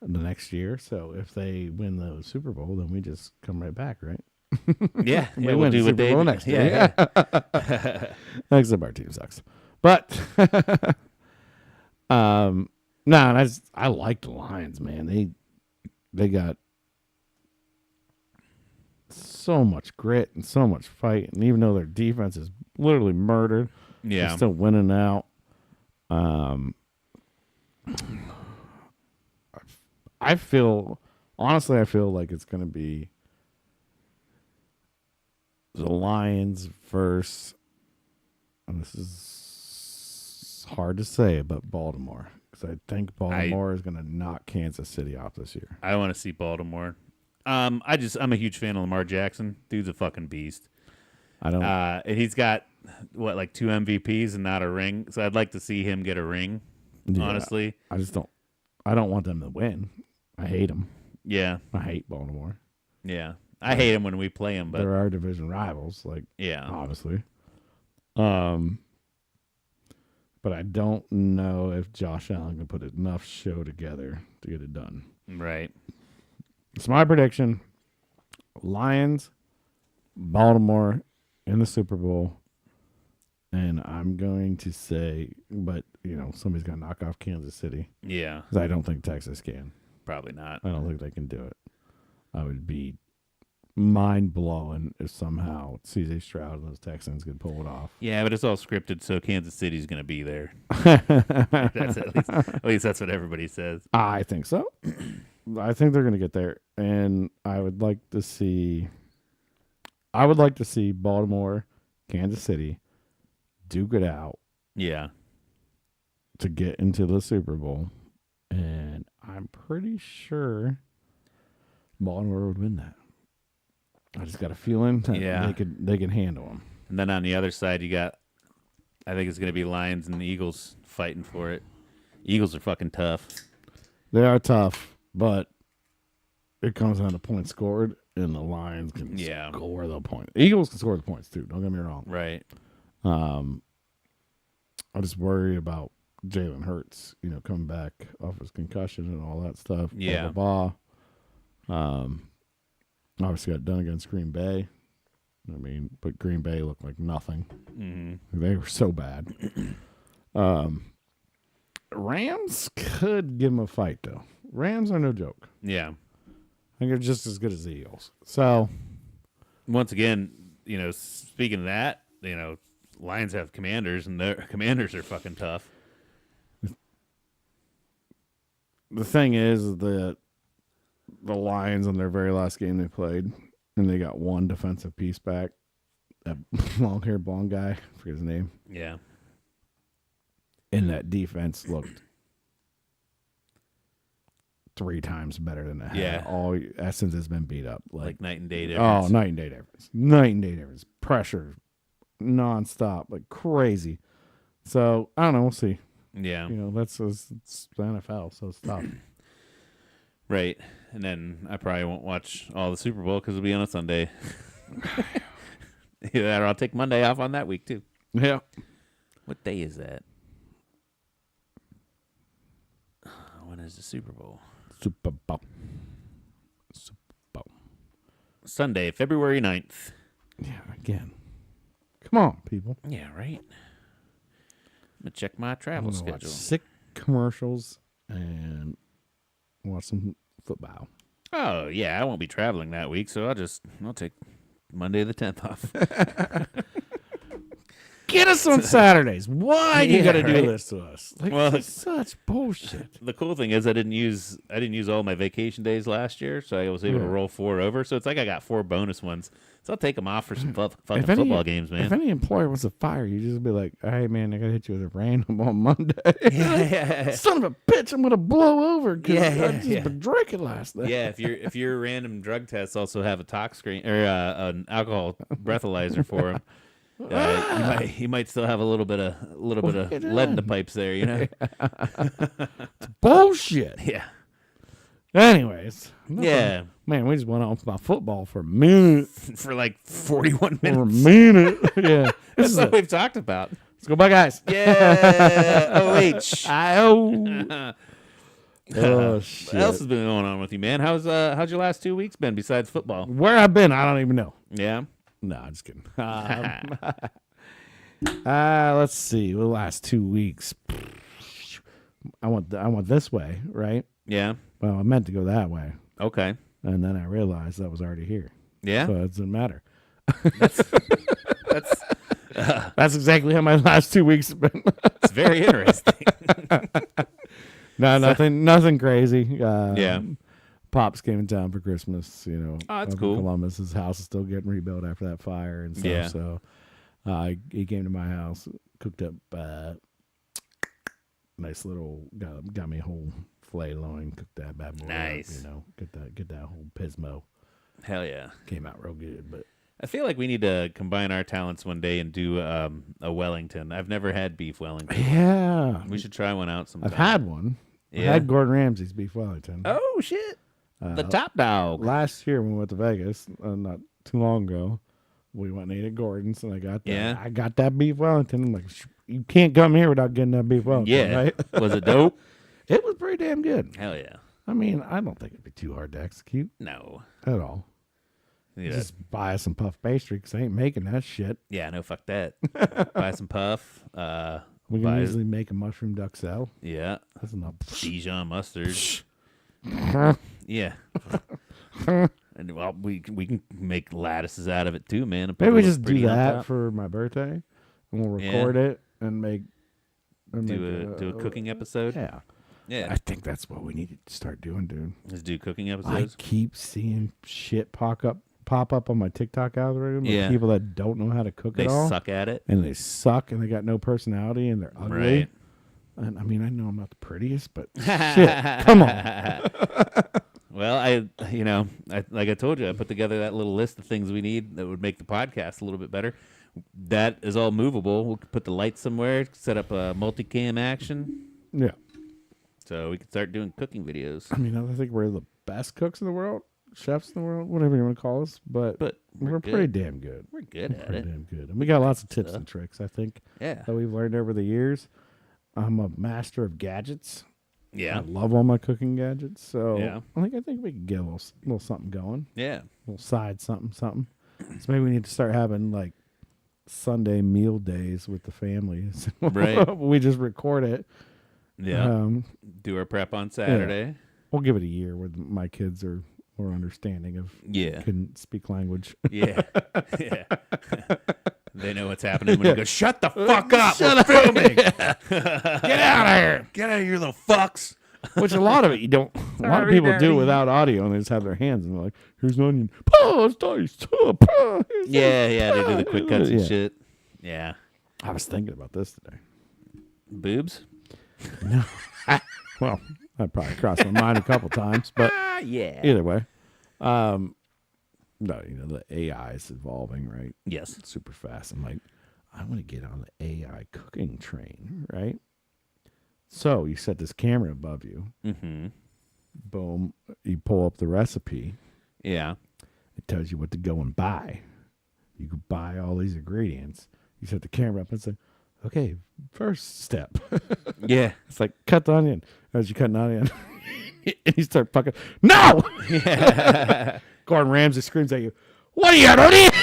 the next year. So if they win the Super Bowl, then we just come right back, right? Yeah. We we'll win do the what Super they Bowl do. next year. Yeah. Except our team sucks. But no, and I like the Lions, man. They got so much grit and so much fight, and even though their defense is literally murdered, Yeah. they're still winning out. I feel like it's going to be the Lions versus, and this is hard to say, but Baltimore, because I think Baltimore is going to knock Kansas City off this year. I want to see Baltimore. I'm a huge fan of Lamar Jackson. Dude's a fucking beast. I don't. And he's got like 2 MVPs and not a ring. So I'd like to see him get a ring. Yeah, Honestly, I just don't. I don't want them to win. I hate them. yeah, I hate Baltimore. yeah. I hate him when we play him, but They're our division rivals, like yeah, obviously. But I don't know if Josh Allen can put enough show together to get it done. right. It's my prediction. Lions, Baltimore in the Super Bowl. And I'm going to say, but, somebody's got to knock off Kansas City. Yeah, Because I don't think Texas can. probably not. I don't think they can do it. I would be mind-blowing if somehow C.J. Stroud and those Texans could pull it off. Yeah, but it's all scripted, so Kansas City's going to be there. That's at least that's what everybody says. I think so. I think they're going to get there. And I would like to see Baltimore, Kansas City duke it out Yeah, to get into the Super Bowl. And I'm pretty sure Baltimore would win that. I just got a feeling that Yeah. they can handle them. And then on the other side, you got, I think it's going to be Lions and the Eagles fighting for it. Eagles are fucking tough. They are tough, but it comes down to points scored, and the Lions can score the points. Eagles can score the points too. Don't get me wrong. Right. I just worry about Jalen Hurts, coming back off his concussion and all that stuff. Yeah. Blah, blah, blah. Obviously got done against Green Bay. But Green Bay looked like nothing. Mm-hmm. They were so bad. Rams could give them a fight, though. Rams are no joke. Yeah. I think they're just as good as the Eagles. So, Once again, speaking of that, Lions have Commanders, and their Commanders are fucking tough. the thing is that the Lions in their very last game they played, and they got one defensive piece back. That long-haired blonde guy, I forget his name. Yeah. And that defense looked 3 times better than it had. Yeah. All Essence has been beat up. Like night and day difference. Oh, night and day difference. Night and day difference. Pressure nonstop, like crazy. So I don't know. We'll see. Yeah. It's the NFL, so it's tough. Right. And then I probably won't watch all the Super Bowl because it'll be on a Sunday. Either that or I'll take Monday off on that week too. Yeah. What day is that? When is the Super Bowl? Super Bowl. Super Bowl. Sunday, February 9th. Yeah. Again. Come on, people. Yeah, right. I'm gonna check my travel I'm gonna watch schedule. sick commercials and watch some football. Oh yeah, I won't be traveling that week, so I'll take Monday the 10th off. Get us on Saturdays. Why do you Yeah, got to do right? this to us? Like, Well, it's such bullshit. The cool thing is I didn't use all my vacation days last year, so I was able to roll 4 over. So it's like I got 4 bonus ones. So I'll take them off for some fucking football games, man. If any employer wants to fire you, just be like, "All right, man, I got to hit you with a random on Monday." Yeah. Son of a bitch, I'm gonna blow over because Yeah, I just been drinking last night. Yeah, if your random drug tests also have a tox screen or an alcohol breathalyzer for them, you might still have a little bit of lead in the pipes there, Bullshit. Yeah. Anyways, Yeah. man, we just went off about football for a minute. For like 41 For a minutes. minute, yeah. That's what we've talked about. Let's go, bye, guys. Yeah. OH. Oh shit. What else has been going on with you, man? How's your last 2 weeks been besides football? Where I've been, I don't even know. Yeah. No, I'm just kidding. Let's see. The last 2 weeks, I went this way, right? Yeah. Well, I meant to go that way, Okay. and then I realized I was already here, Yeah. so it doesn't matter. That's That's exactly how my last 2 weeks have been. it's very interesting. No, nothing crazy. Yeah. Pops came in town for Christmas. Oh, that's up in cool. Columbus, his house is still getting rebuilt after that fire and stuff. Yeah. So he came to my house, cooked up nice little got me a whole filet loin, cooked that bad boy. Nice. Up, get that whole pismo. Hell yeah. Came out real good, but I feel like we need to combine our talents one day and do a Wellington. I've never had beef Wellington. yeah, We should try one out sometime. I've had one. I Yeah. had Gordon Ramsay's beef Wellington. Oh shit. The top dog. Last year when we went to Vegas, not too long ago, we went and ate at Gordon's, and I got that. Yeah. I got that beef Wellington. I'm like, you can't come here without getting that beef Wellington. Yeah. right? Was it dope? It was pretty damn good. Hell yeah. I mean, I don't think it'd be too hard to execute No. at all. Yeah. Just buy some puff pastry because I ain't making that shit. Yeah, no, fuck that. Buy some puff. We can easily make a mushroom duxelle. Yeah. That's enough. Dijon mustard. Yeah. And well, we can make lattices out of it too, man. and put Maybe a we little just do pretty on that top. for my birthday, and we'll Yeah. record it and make. Do a cooking episode. Yeah. Yeah. I think that's what we need to start doing, dude. Let's do cooking I episodes. keep seeing shit pop up on my TikTok algorithm. Yeah. Of people that don't know how to cook They at all, suck at it. and they suck, and they got no personality, and they're ugly. Right. And I mean, I know I'm not the prettiest, but shit, come on. Well, like I told you, I put together that little list of things we need that would make the podcast a little bit better. That is all movable. We'll put the lights somewhere, set up a multicam action, Yeah. so we can start doing cooking videos. I mean, I think we're the best cooks in the world, chefs in the world, whatever you want to call us, but we're pretty damn good. We're good at it. Damn good. And we got lots of tips and tricks, I think, Yeah. that we've learned over the years. I'm a master of gadgets. I Yeah. love all my cooking gadgets. So Yeah. I think we can get a little something going. Yeah. A little side something. So maybe we need to start having like Sunday meal days with the families. Right. We just record it. Yeah. Do our prep on Saturday. We'll give it a year where my kids are more understanding of Yeah. can speak language. Yeah. Yeah. They know what's happening when you go, shut the fuck up. We're filming. Get out of here. Get out of here, little fucks. Which a lot of it you don't. A lot of people do without audio, and they just have their hands and they're like, "Here's an onion. Oh, it's nice. Yeah. They do the quick cuts and Yeah. shit. Yeah. I was thinking about this today. Boobs? Well, that probably crossed my mind a couple times, but Yeah. either way, no, the AI is evolving, right? Yes. Super fast. I'm like, I want to get on the AI cooking train, right? So you set this camera above you. Mm-hmm. Boom. You pull up the recipe. Yeah. It tells you what to go and buy. You could buy all these ingredients. You set the camera up and say, okay, first step. Yeah. It's like, cut the onion. As you cut an onion, and you start fucking, no! Gordon Ramsay screams at you, what are you, an idiot?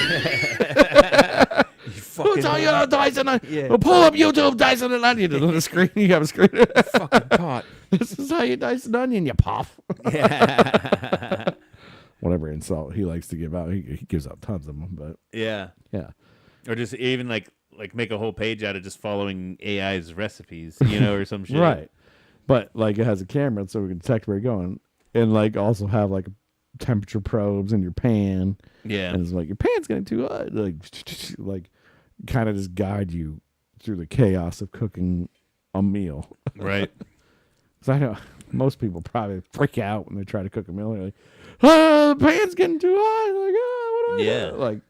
Who told you to dice an onion? Yeah. Well, pull up YouTube, dice an onion. And on the screen, you have a screen. Fucking pot. This is how you dice an onion, you puff. Yeah. Whatever insult he likes to give out, he gives out tons of them. But Yeah. yeah. Or just even like make a whole page out of just following AI's recipes, or some shit. Right. But like it has a camera so we can detect where you're going. And like also have like temperature probes in your pan. Yeah. And it's like your pan's getting too hot. Like kind of just guide you through the chaos of cooking a meal. Right. Because I know most people probably freak out when they try to cook a meal. They're like, oh, the pan's getting too hot. Like, oh, what do I do? Yeah. Like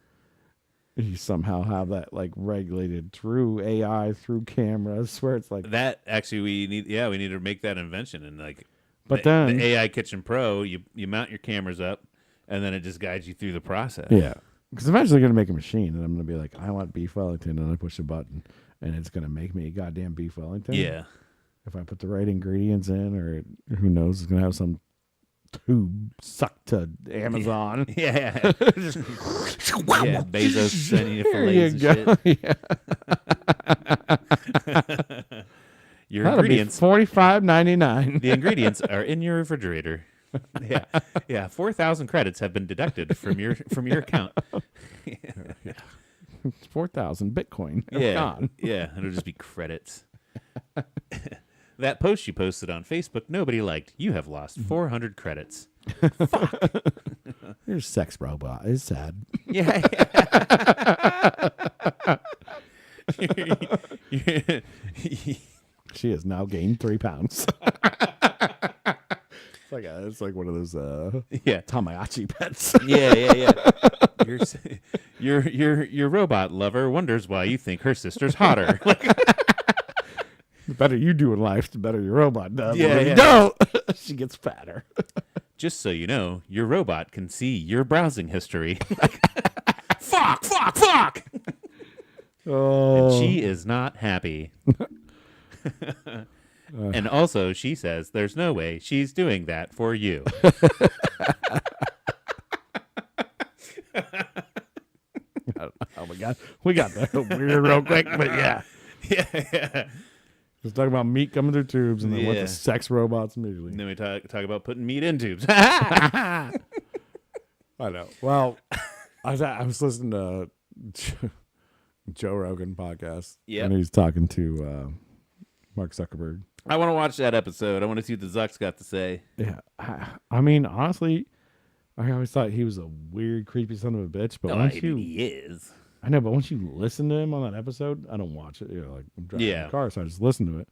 you somehow have that like regulated through AI, through cameras, where it's like That actually we need to make that invention and like But the then AI Kitchen Pro, you mount your cameras up and then it just guides you through the process. yeah. Because eventually I'm going to make a machine and I'm going to be like, I want beef Wellington, and I push a button and it's going to make me a goddamn beef Wellington. Yeah. If I put the right ingredients in, or who knows, it's going to have some tube sucked to Amazon. Yeah. Yeah. Bezos sending you There you fillets and go. shit. Yeah. Your That'll ingredients. be $45.99. The ingredients are in your refrigerator. Yeah. Yeah. 4,000 credits have been deducted from your account. It's 4,000 Bitcoin. Yeah. Gone. Yeah. It'll just be credits. That post you posted on Facebook, nobody liked. You have lost 400 credits. Your sex robot is sad. Yeah. She has now gained 3 pounds. It's like one of those Yeah. Tamagotchi pets. Yeah. Your robot lover wonders why you think her sister's hotter. The better you do in life, the better your robot does. Yeah, But if yeah. you don't, she gets fatter. Just so you know, your robot can see your browsing history. Fuck! Oh, And she is not happy. And also, she says there's no way she's doing that for you. oh my God. We got that weird real quick, but yeah. Yeah. Just talking about meat coming through tubes and then went Yeah. to sex robots immediately. And then we talk about putting meat in tubes. I know. Well, I was listening to Joe Rogan podcast. Yep. And he's talking to Mark Zuckerberg. I want to watch that episode. I want to see what the Zuck's got to say. Yeah. I mean, honestly, I always thought he was a weird, creepy son of a bitch. But once you, he is. I know, but once you listen to him on that episode, I don't watch it. Like I'm driving Yeah. the car, so I just listen to it.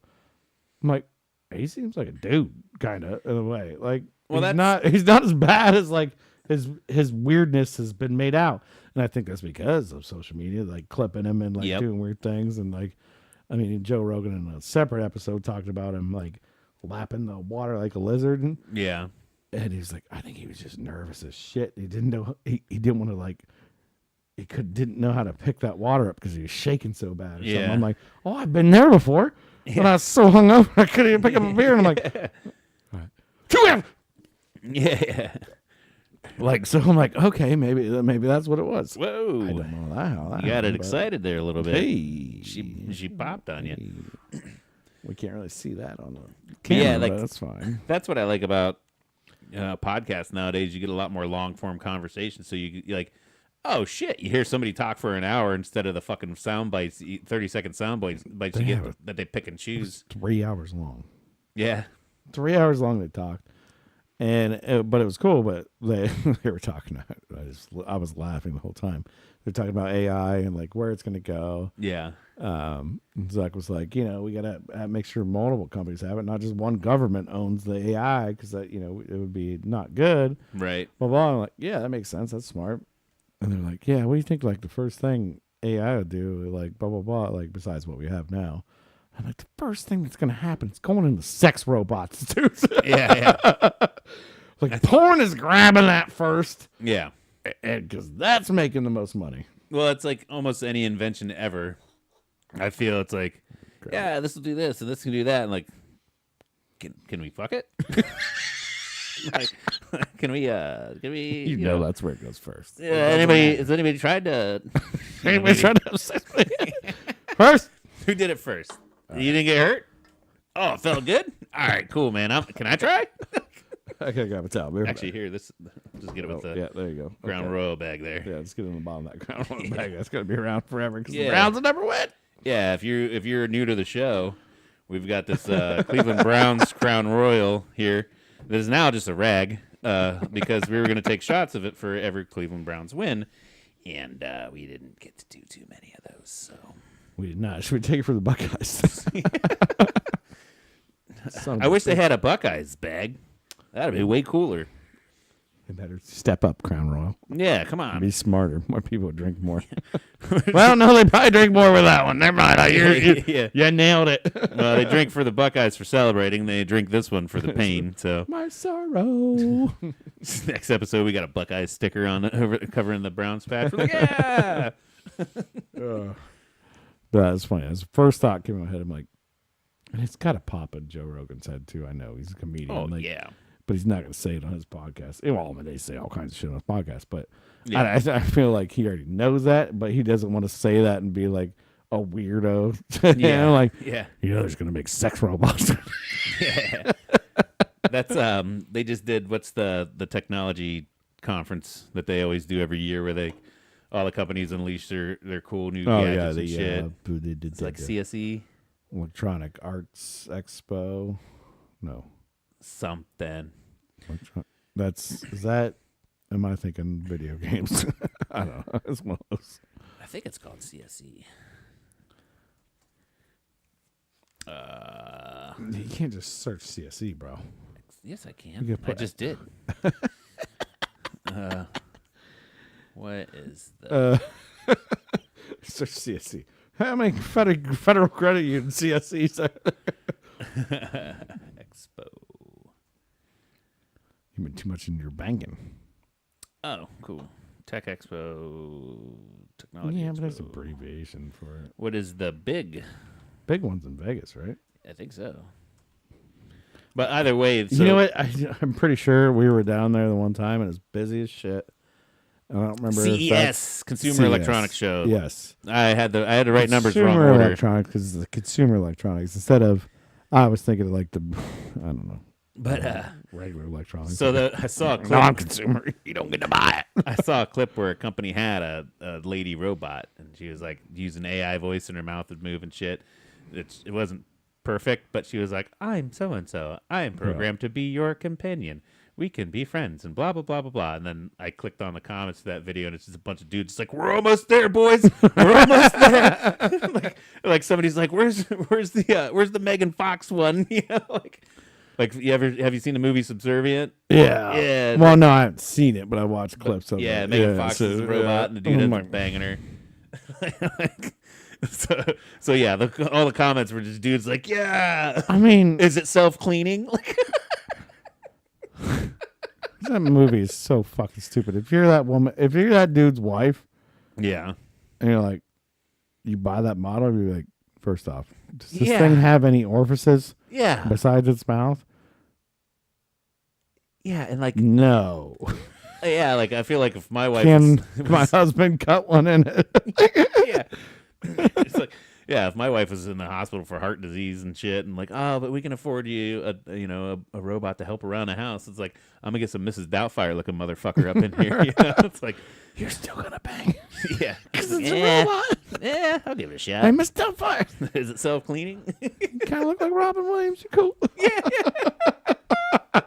I'm like, he seems like a dude, kind of in a way. Like Well, he's not as bad as like his weirdness has been made out. And I think that's because of social media, like clipping him and like Yep. doing weird things. And like, I mean, Joe Rogan in a separate episode talked about him like lapping the water like a lizard. And Yeah. he's like, I think he was just nervous as shit. He didn't know, he didn't want to like, didn't know how to pick that water up because he was shaking so bad. Or something. Yeah. I'm like, oh, I've been there before. When I was so hungover, I couldn't even pick up a beer. And I'm like, all right. 2F! Yeah. Like, so I'm like, okay, maybe that's what it was. Whoa. I don't know how that You got it happened, but- excited there a little bit. Hey, She popped on you. we can't really see that on the Yeah, camera, like- but that's fine. That's what I like about podcasts nowadays. You get a lot more long form conversation. So you're like, oh shit, you hear somebody talk for an hour instead of the fucking sound bites, 30-second sound bites you Yeah. get that they pick and choose. 3 hours long. Yeah. 3 hours long they talked, and but it was cool. But they they were talking. I was laughing the whole time. They're talking about AI and like where it's going to go. Yeah. Zach was like, we got to make sure multiple companies have it, not just one government owns the AI, because that it would be not good. Right. Blah blah. I'm like, yeah, that makes sense. That's smart. And they're like, yeah, what do you think? Like the first thing AI would do, like blah blah blah, like besides what we have now. I'm like, the first thing that's gonna happen is going into sex robots, dude. Yeah. Yeah. Like porn is grabbing that first, Yeah. because that's making the most money. Well, it's like almost any invention ever. I feel it's like, yeah, this will do this and this can do that, and like, can we fuck it? Like, can we? You know that's where it goes first. Yeah, has anybody tried to? Anybody trying to have sex with me? First, Who did it first? You didn't get hurt? Oh, it felt good. All right, cool, man. Can I try? I gotta grab a towel. Beer Actually, here, just get it with the yeah, there you go. Ground Okay. Royal bag there. Yeah, let's get in the bottom of that Ground Royal bag. That's gonna be around forever because Yeah. the Browns will never win. Yeah, if you're new to the show, we've got this Cleveland Browns Crown Royal here. That is now just a rag because we were going to take shots of it for every Cleveland Browns win, and we didn't get to do too many of those. So We did not. Should we take it for the Buckeyes? Son of I a wish they bitch. had a Buckeyes bag. That'd be way cooler. They better step up, Crown Royal. Yeah, come on. Be smarter. More people would drink more. Well, no, they probably drink more with that one. Never mind. Yeah. You nailed it. Well, they drink for the Buckeyes for celebrating. They drink this one for the pain. So My sorrow. next episode, we got a Buckeyes sticker on it over covering the Browns patch. We're like, yeah. That's funny. As the first thought came in my head, I'm like, and it's got to pop in Joe Rogan's head too. I know he's a comedian. Oh like, yeah. but he's not going to say it on his podcast. Well, I mean, they say all kinds of shit on his podcast, but Yeah. I feel like he already knows that, but he doesn't want to say that and be like a weirdo. Yeah. Like, Yeah. there's going to make sex robots. Yeah. That's they just did what's the technology conference that they always do every year where all the companies unleash their cool new gadgets and shit. they did It's like CSE Electronic Arts Expo. No, something. is that? Am I thinking video games? I don't know. It's one of those. I think it's called CSE. You can't just search CSE, bro. Yes, I can. You can I put- just did. What is the Search CSE. How many federal credit union CSE? expo? You've been too much into your banking. Oh, cool. Tech Expo, Technology. Yeah, but that's Expo. abbreviation for it. What is the big? Big one's in Vegas, right? I think so. But either way, so you know what? I'm pretty sure we were down there the one time and it was busy as shit. I don't remember. if that's- CES, Consumer CES. Electronics Show. Yes. I had the right numbers wrong Consumer order. electronics, because the consumer electronics instead of, I was thinking of like the, I don't know, But regular electronics. so I saw a clip. non-consumer, you don't get to buy it. I saw a clip where a company had a lady robot, and she was like using AI voice, and her mouth would move and shit. It wasn't perfect, but she was like, "I'm so and so. I am programmed to be your companion. We can be friends," and blah blah blah blah blah. And then I clicked on the comments to that video, and it's just a bunch of dudes like, "We're almost there, boys. We're almost there." like somebody's like, "Where's the Megan Fox one?" You know, like. Like, have you seen the movie Subservient? Yeah. Yeah. Well, no, I haven't seen it, but I watched clips of Yeah, it. Megan Fox is a robot, and the dude Oh ends my- up banging her. So yeah, all the comments were just dudes like, yeah. I mean, Is it self-cleaning? Like, that movie is so fucking stupid. If you're that woman, if you're that dude's wife, yeah. and you're like, you buy that model, you're like, first off, does this Yeah. thing have any orifices Yeah. besides its mouth? Yeah, and like, No. yeah, like I feel like if my wife Can was, my husband cut one in it? yeah. It's like, yeah, if my wife was in the hospital for heart disease and shit, and like, oh, but we can afford you a robot to help around the house. It's like, I'm gonna get some Mrs. Doubtfire looking motherfucker up in here. You know? It's like, You're still gonna bang. yeah, Because it's yeah, a robot. yeah, I'll give it a shot. Hey, Miss Doubtfire. Is it self cleaning? Kind of look like Robin Williams. You're cool. Yeah.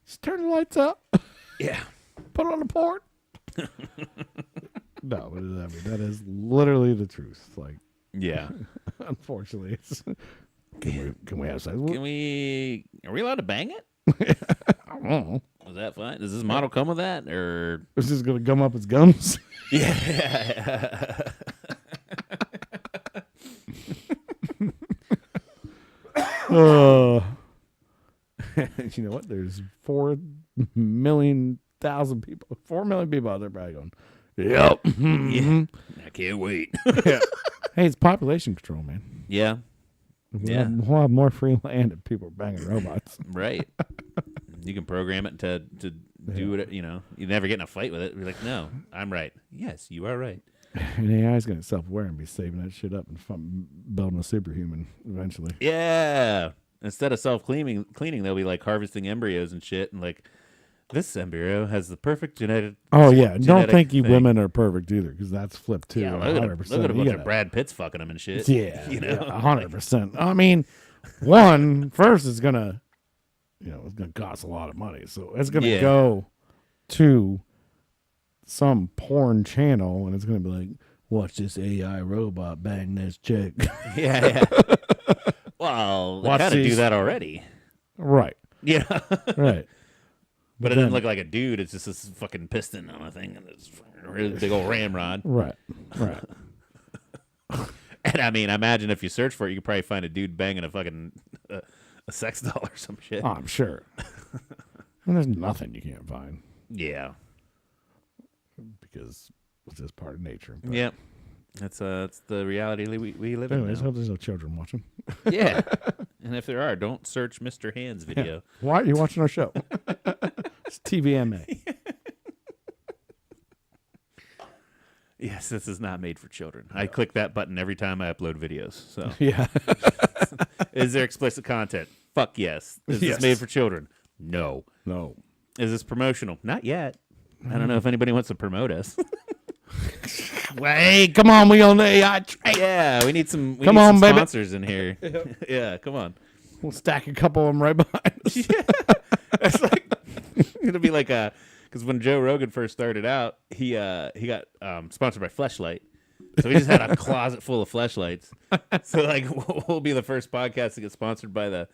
Just turn the lights up. Yeah. Put it on the port. No, but I mean, that is literally the truth. Like, Yeah. unfortunately, it's. Can we have sex? Are we allowed to bang it? I don't know. Was that fine? Does this model come with that, or? It's just gonna gum up its gums. Yeah. You know what? There's 4 million people out there probably going, yep. Yeah. I can't wait. Hey, it's population control, man. Yeah. Yeah. We'll have more free land if people are banging robots. Right. You can program it to do it. You know, you never get in a fight with it. Be like, no, I'm right. Yes, you are right. And AI is going to get self-aware and be saving that shit up and building a superhuman eventually. Yeah. Instead of cleaning, they'll be like harvesting embryos and shit, and like, this embryo has the perfect genetic. Oh, yeah. Don't genetic think you thing. women are perfect either, because that's flipped too. Yeah, 100%. look at a You bunch gotta- of Brad Pitts fucking them and shit. Yeah, you know, 100%. I mean, one, first it's gonna, it's gonna cost a lot of money, so it's gonna Yeah. go to some porn channel, and it's gonna be like, watch this AI robot bang this chick. Yeah. Well, they Watch kind of do these- that already. Right, Yeah. right. But it then- doesn't look like a dude. It's just this fucking piston on a thing and this really big old ramrod. Right, right. And I mean, imagine if you search for it, you could probably find a dude banging a fucking a sex doll or some shit. Oh, I'm sure. And there's nothing you can't find Yeah. because it's just part of nature. But Yep. That's the reality we live in anyways, now. hope there's no children watching. Yeah. And if there are, don't search Mr. Hands video. Why are you watching our show? It's TVMA. Yes, this is not made for children. I click that button every time I upload videos. So, Yeah. is there explicit content? Fuck yes. Is Yes. this made for children? No. No. Is this promotional? Not yet. I don't know if anybody wants to promote us. Hey, come on, we on the AI train. Yeah, we need some. Come on, baby. Sponsors in here. Yeah, come on. We'll stack a couple of them right behind us. It's like it'll be like because when Joe Rogan first started out, he got sponsored by Fleshlight, so he just had a closet full of fleshlights. So like we'll be the first podcast to get sponsored by the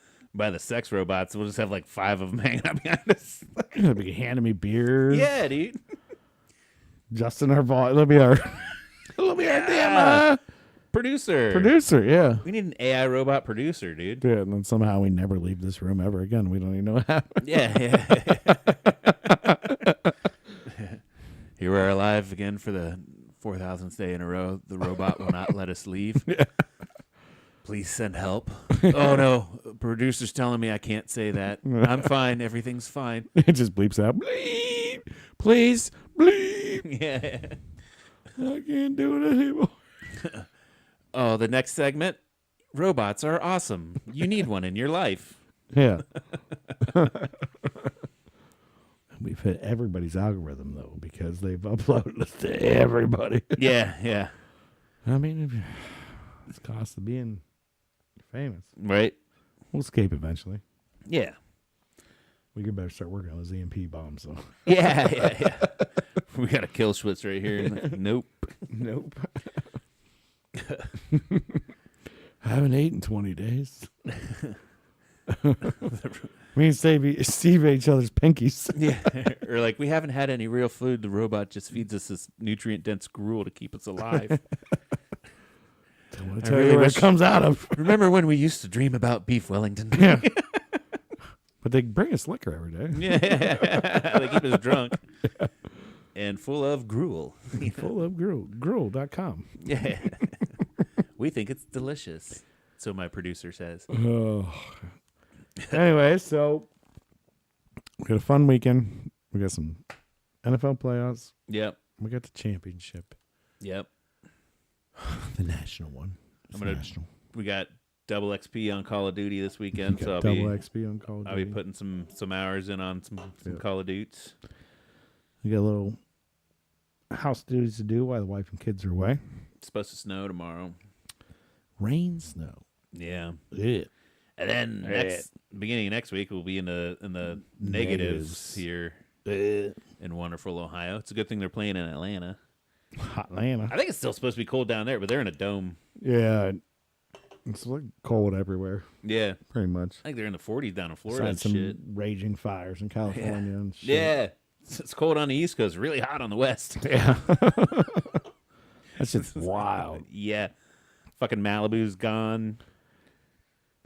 sex robots. We'll just have like 5 of them hanging out behind us. It'll be handing me beers. Yeah, dude. Justin, our voice. It'll be our damn Producer. producer. Yeah. We need an AI robot producer, dude. Yeah, and then somehow we never leave this room ever again. We don't even know what happened. Yeah. Here we are alive again for the 4,000th day in a row. The robot will not let us leave. Please send help. Oh no, producer's telling me I can't say that. I'm fine. Everything's fine. It just bleeps out. Bleep. Please, bleep. Yeah. I can't do it anymore. Oh, the next segment. Robots are awesome. You need one in your life. Yeah. We've hit everybody's algorithm, though, because they've uploaded us to everybody. Yeah. I mean, it's cost of being famous. Right? We'll escape eventually. Yeah. We could better start working on those EMP bombs, though. Yeah. We got a kill switch right here. Nope. Nope. I haven't ate in 20 days. Me and Steve ate each other's pinkies. Yeah, or like we haven't had any real food. The robot just feeds us this nutrient-dense gruel to keep us alive. I want to tell you where it comes out of. Remember when we used to dream about beef Wellington? Yeah. But they bring us liquor every day. Yeah, they keep us drunk and full of gruel. Full of gruel. Gruel.com. Yeah, we think it's delicious. So my producer says. Oh. Anyway, so we got a fun weekend. We got some NFL playoffs. Yep. We got the championship. Yep. The national one. National. We got double XP on Call of Duty this weekend, We so got double XP on Call of I'll Duty. be putting some hours in on some Call of Duties. We got a little house duties to do while the wife and kids are away. It's supposed to snow tomorrow. Rain, snow. Yeah. Yeah. And then beginning of next week we'll be in the negatives here in wonderful Ohio. It's a good thing they're playing in Atlanta. Hot Atlanta. I think it's still supposed to be cold down there, but they're in a dome. Yeah. It's like cold everywhere, Yeah. pretty much. I think they're in the 40s down in Florida and Besides some shit. raging fires in California and shit. Yeah. It's cold on the East Coast, really hot on the West. Yeah. That's just wild. Yeah. Fucking Malibu's gone.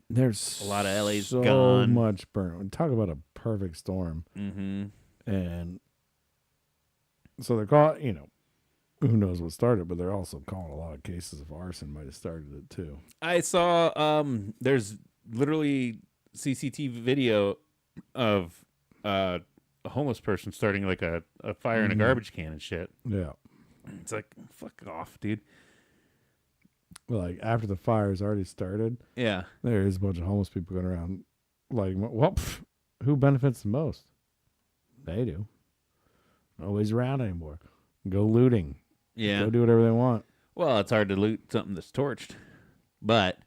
There's A lot of LA's so gone. much burn. Talk about a perfect storm. Mm-hmm. And so they're caught, who knows what started, but they're also calling a lot of cases of arson might have started it too. I saw there's literally CCTV video of a homeless person starting like a fire in a garbage can and shit. Yeah. It's like, fuck off, dude. Like after the fire's already started, Yeah. there is a bunch of homeless people going around like, well, who benefits the most? They do. Nobody's around anymore. Go looting. Yeah. Go do whatever they want. Well, it's hard to loot something that's torched. But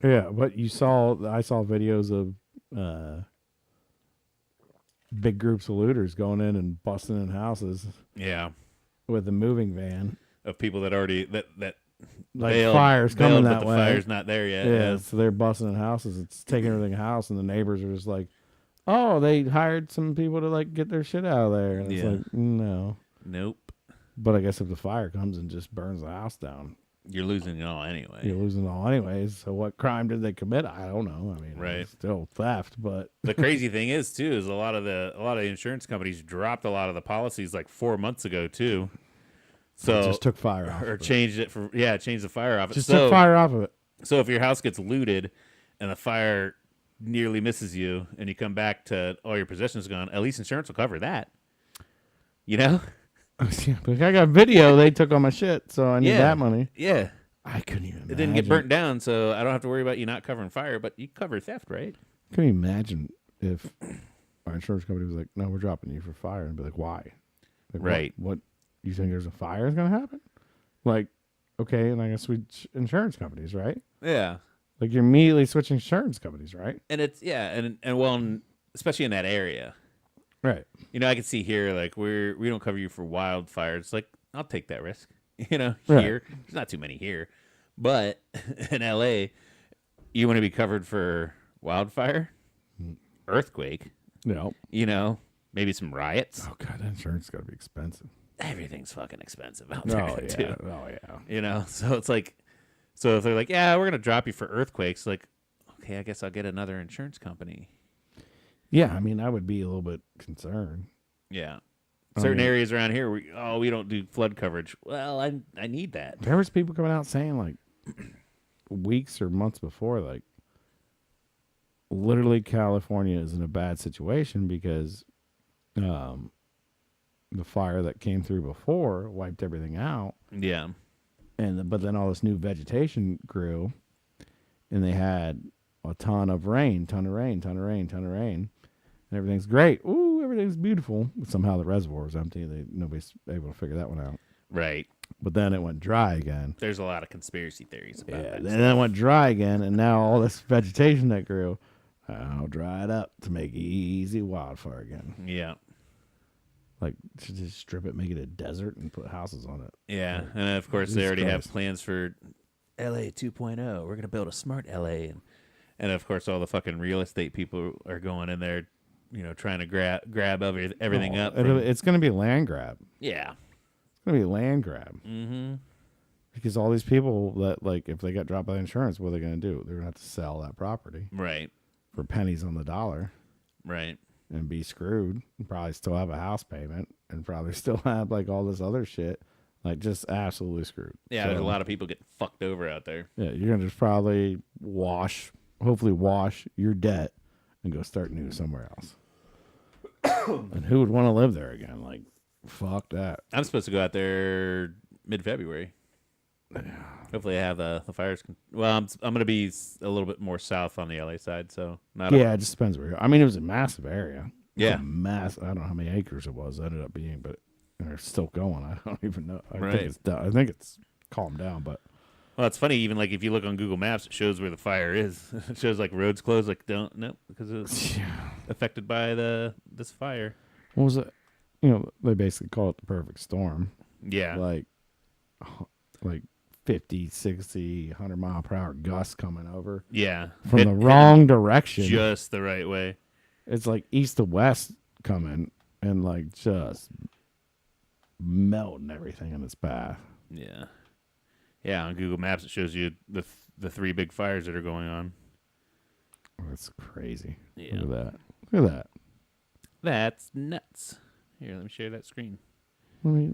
Yeah, but I saw videos of big groups of looters going in and busting in houses yeah, with a moving van. of people that already that Like bailed- fire's coming bailed, that but the way. fire's not there yet. Yeah, so they're busting in houses. It's taking everything in the house, and the neighbors are just like, "Oh, they hired some people to like get their shit out of there." And it's Yeah. like, no. Nope. But I guess if the fire comes and just burns the house down, You're losing it all anyway. you're losing it all anyways. So what crime did they commit? I don't know. I mean, Right. it's still theft, but The crazy thing is too is a lot of the insurance companies dropped a lot of the policies like 4 months ago too. So it just took fire off. or of it. changed it for changed the fire off. Just so, took fire off of it. So if your house gets looted and the fire nearly misses you and you come back to all your possessions gone, at least insurance will cover that. You know? But I got video. They took all my shit, so I need Yeah. that money. Yeah. I couldn't even. It didn't get burnt down, so I don't have to worry about you not covering fire, but you cover theft, right? Couldn't imagine if our insurance company was like, "No, we're dropping you for fire," and be like, "Why?" Like, Right. What you think there's a fire is going to happen? Like, okay, and I guess switch insurance companies, right? Yeah. Like you're immediately switching insurance companies, right? And it's and well, especially in that area. Right. You know, I can see here like we don't cover you for wildfires. It's like I'll take that risk. You know, Right. here there's not too many here, but in LA, you want to be covered for wildfire, earthquake. No. You know, maybe some riots. Oh god, that insurance got to be expensive. Everything's fucking expensive out there Oh too. yeah. Oh yeah. You know, so it's like, so if they're like, yeah, we're gonna drop you for earthquakes, like, okay, I guess I'll get another insurance company. Yeah, I mean, I would be a little bit concerned. Yeah. I Certain mean- areas around here, we don't do flood coverage. Well, I need that. There was people coming out saying like weeks or months before, like literally California is in a bad situation because the fire that came through before wiped everything out, Yeah. but then all this new vegetation grew, and they had a ton of rain, and everything's great. Ooh, everything's beautiful. But somehow the reservoir was empty. Nobody's able to figure that one out. Right. But then it went dry again. There's a lot of conspiracy theories about Yeah, that. and then it went dry again, and now all this vegetation that grew, I'll dry it up to make easy wildfire again. Yeah. Like just strip it, make it a desert, and put houses on it. Yeah. And of course, they Jesus already Christ. have plans for LA 2.0. We're going to build a smart LA. And And of course, all the fucking real estate people are going in there, trying to grab everything up. It's going to be a land grab. Yeah. It's going to be a land grab. Mm-hmm. Because all these people that, like, if they got dropped by insurance, what are they going to do? They're going to have to sell that property Right. for pennies on the dollar Right. and be screwed. And probably still have a house payment and probably still have, like, all this other shit. Like, just absolutely screwed. Yeah, So, there's a lot of people getting fucked over out there. Yeah, you're going to just probably hopefully wash your debt and go start new somewhere else. And who would want to live there again? Like, fuck that. I'm supposed to go out there mid-February. Hopefully, I have the fires. Well, I'm going to be a little bit more south on the LA side, so not. Yeah, it just depends where you're. I mean, it was a massive area. Yeah. I don't know how many acres it was. It ended up being, but they're still going. I don't even know. I Right. think it's done. I think it's calmed down, but Well, it's funny. Even like if you look on Google Maps, it shows where the fire is. It shows like roads closed. Like because it's affected by this fire. what was it? They basically call it the perfect storm. Yeah. Like 50, 60, 100 mile per hour gusts coming over Yeah. from the Hit wrong direction. just the right way. It's like east to west coming and like just melting everything in its path. Yeah. Yeah. On Google Maps, it shows you the three big fires that are going on. That's crazy. Yeah. Look at that. Look at that. That's nuts. Here, let me share that screen. Let me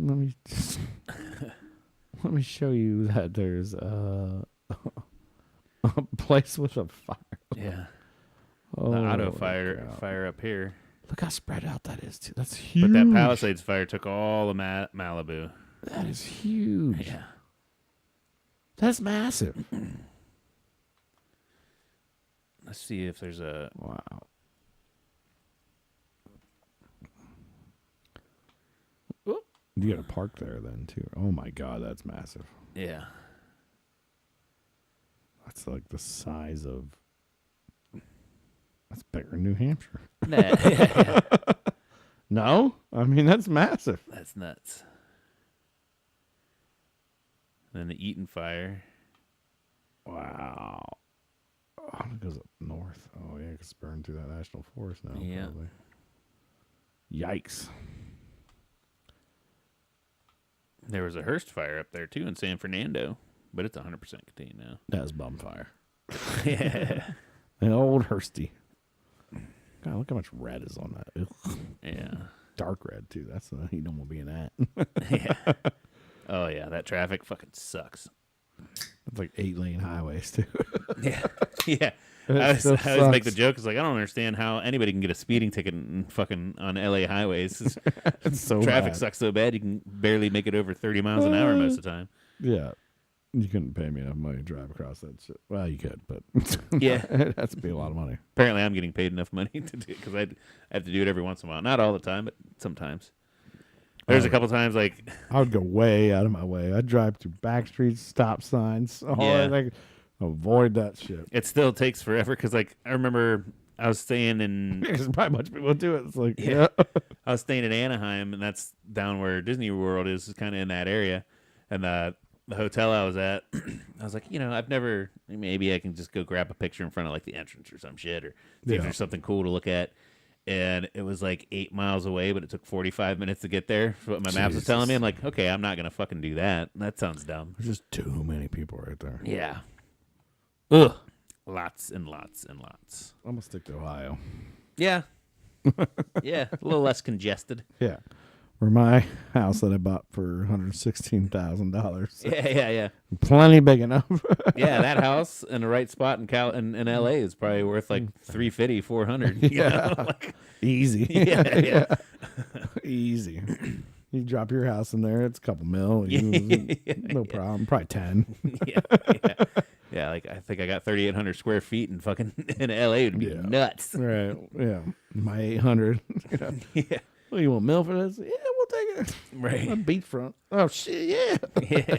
let me show you that there's a place with a fire. Yeah. Oh, The auto my fire God. fire up here. Look how spread out that is too. That's huge. But that Palisades fire took all of Malibu. That is huge. Yeah. That's massive. Let's see if there's a. Wow. You got to park there then too. Oh my God, that's massive. Yeah. That's like the size of. That's bigger than New Hampshire. Yeah. No, I mean that's massive. That's nuts. Then the Eaton fire. Wow. Oh, it goes up north. Oh yeah, it's burned through that national forest now. Yeah. Probably. Yikes. There was a Hearst fire up there too in San Fernando, but it's 100% contained now. That's bum fire. Yeah. An old Hursty. God, look how much red is on that. Ugh. Yeah. Dark red too. That's you don't want to be in that. Yeah. Oh yeah, that traffic fucking sucks. It's like 8-lane highways too. Yeah. Yeah. It I still always make the sucks. joke. It's like I don't understand how anybody can get a speeding ticket in fucking on LA highways. It's so Traffic bad. sucks so bad you can barely make it over 30 miles an hour most of the time. Yeah. You couldn't pay me enough money to drive across that shit. Well, you could, but Yeah. it has to be a lot of money. Apparently, I'm getting paid enough money to do it because I have to do it every once in a while. Not all the time, but sometimes. There's a couple times like I would go way out of my way. I'd drive through back streets, stop signs. Oh, Yeah. like avoid that shit. it still takes forever because like I remember I was staying in Because probably much people do it. It's like, Yeah. yeah. I was staying in Anaheim, and that's down where Disney World is kind of in that area. And the hotel I was at, I was like, I've never. Maybe I can just go grab a picture in front of like the entrance or some shit, or see if Yeah. there's something cool to look at. And it was like 8 miles away, but it took 45 minutes to get there. So what my maps was telling me, I'm like, okay, I'm not gonna fucking do that. That sounds dumb. There's just too many people right there. Yeah. Ugh. Lots and lots and lots. I'm going to stick to Ohio. Yeah. Yeah. A little less congested. Yeah. Where my house that I bought for $116,000. Yeah. Plenty big enough. Yeah, that house in the right spot in LA is probably worth like 350, 400. Yeah. Like, Easy. yeah. Easy. You drop your house in there, it's a couple mil. No problem. Probably 10. yeah. Yeah, like I think I got 3,800 square feet in fucking in LA would be Yeah. nuts. Right. Yeah. My 800. Yeah. Well, you want mil for this? Yeah, we'll take it. A Right. beachfront. Oh shit, yeah. Yeah.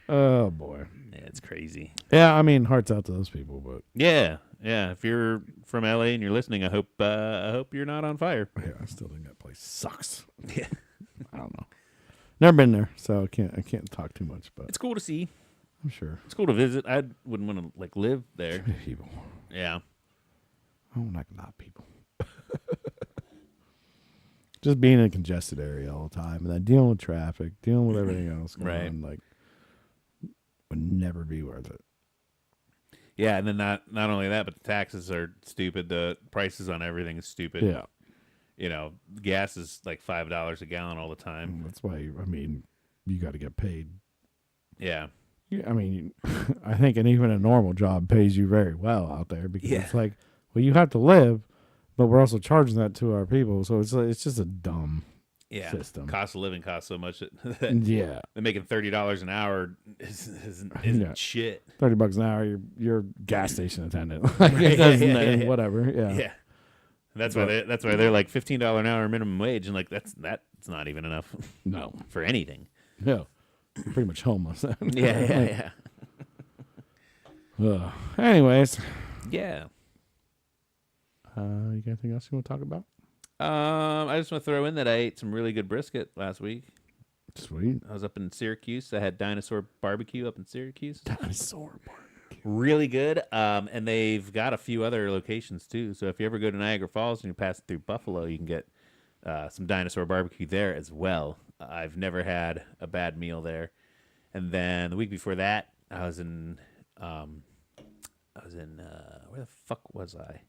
Oh boy. Yeah, it's crazy. Yeah, I mean, hearts out to those people, but Yeah. Yeah. If you're from LA and you're listening, I hope you're not on fire. yeah, I still think that place sucks. Yeah. I don't know. Never been there, so I can't talk too much. But It's cool to see. I'm sure. It's cool to visit. I wouldn't want to like live there. People. Yeah. I don't like not people. Just being in a congested area all the time and then dealing with traffic, dealing with everything else going Right. on, like, would never be worth it. Yeah, and then not only that, but the taxes are stupid. The prices on everything is stupid. Yeah. You know, gas is like $5 a gallon all the time. That's why, I mean, you got to get paid. Yeah. Yeah, I mean, I think even a normal job pays you very well out there because Yeah. it's like, well, you have to live, but we're also charging that to our people. So it's just a dumb Yeah. system. Cost of living costs so much that Yeah. they're making $30 an hour isn't Yeah. shit. $30 an hour, you're a gas station attendant. Like, it doesn't, yeah. whatever. Yeah. Yeah. That's why they're like $15 an hour minimum wage, and like that's not even enough No. for anything. Yeah. Pretty much homeless. Yeah. Anyways, Yeah. you got anything else you want to talk about? I just want to throw in that I ate some really good brisket last week. Sweet. I was up in Syracuse. I had Dinosaur Barbecue up in Syracuse. Dinosaur. Really good. And they've got a few other locations too. So if you ever go to Niagara Falls and you're passing through Buffalo, you can get some Dinosaur Barbecue there as well. I've never had a bad meal there. And then the week before that, I was in where the fuck was I?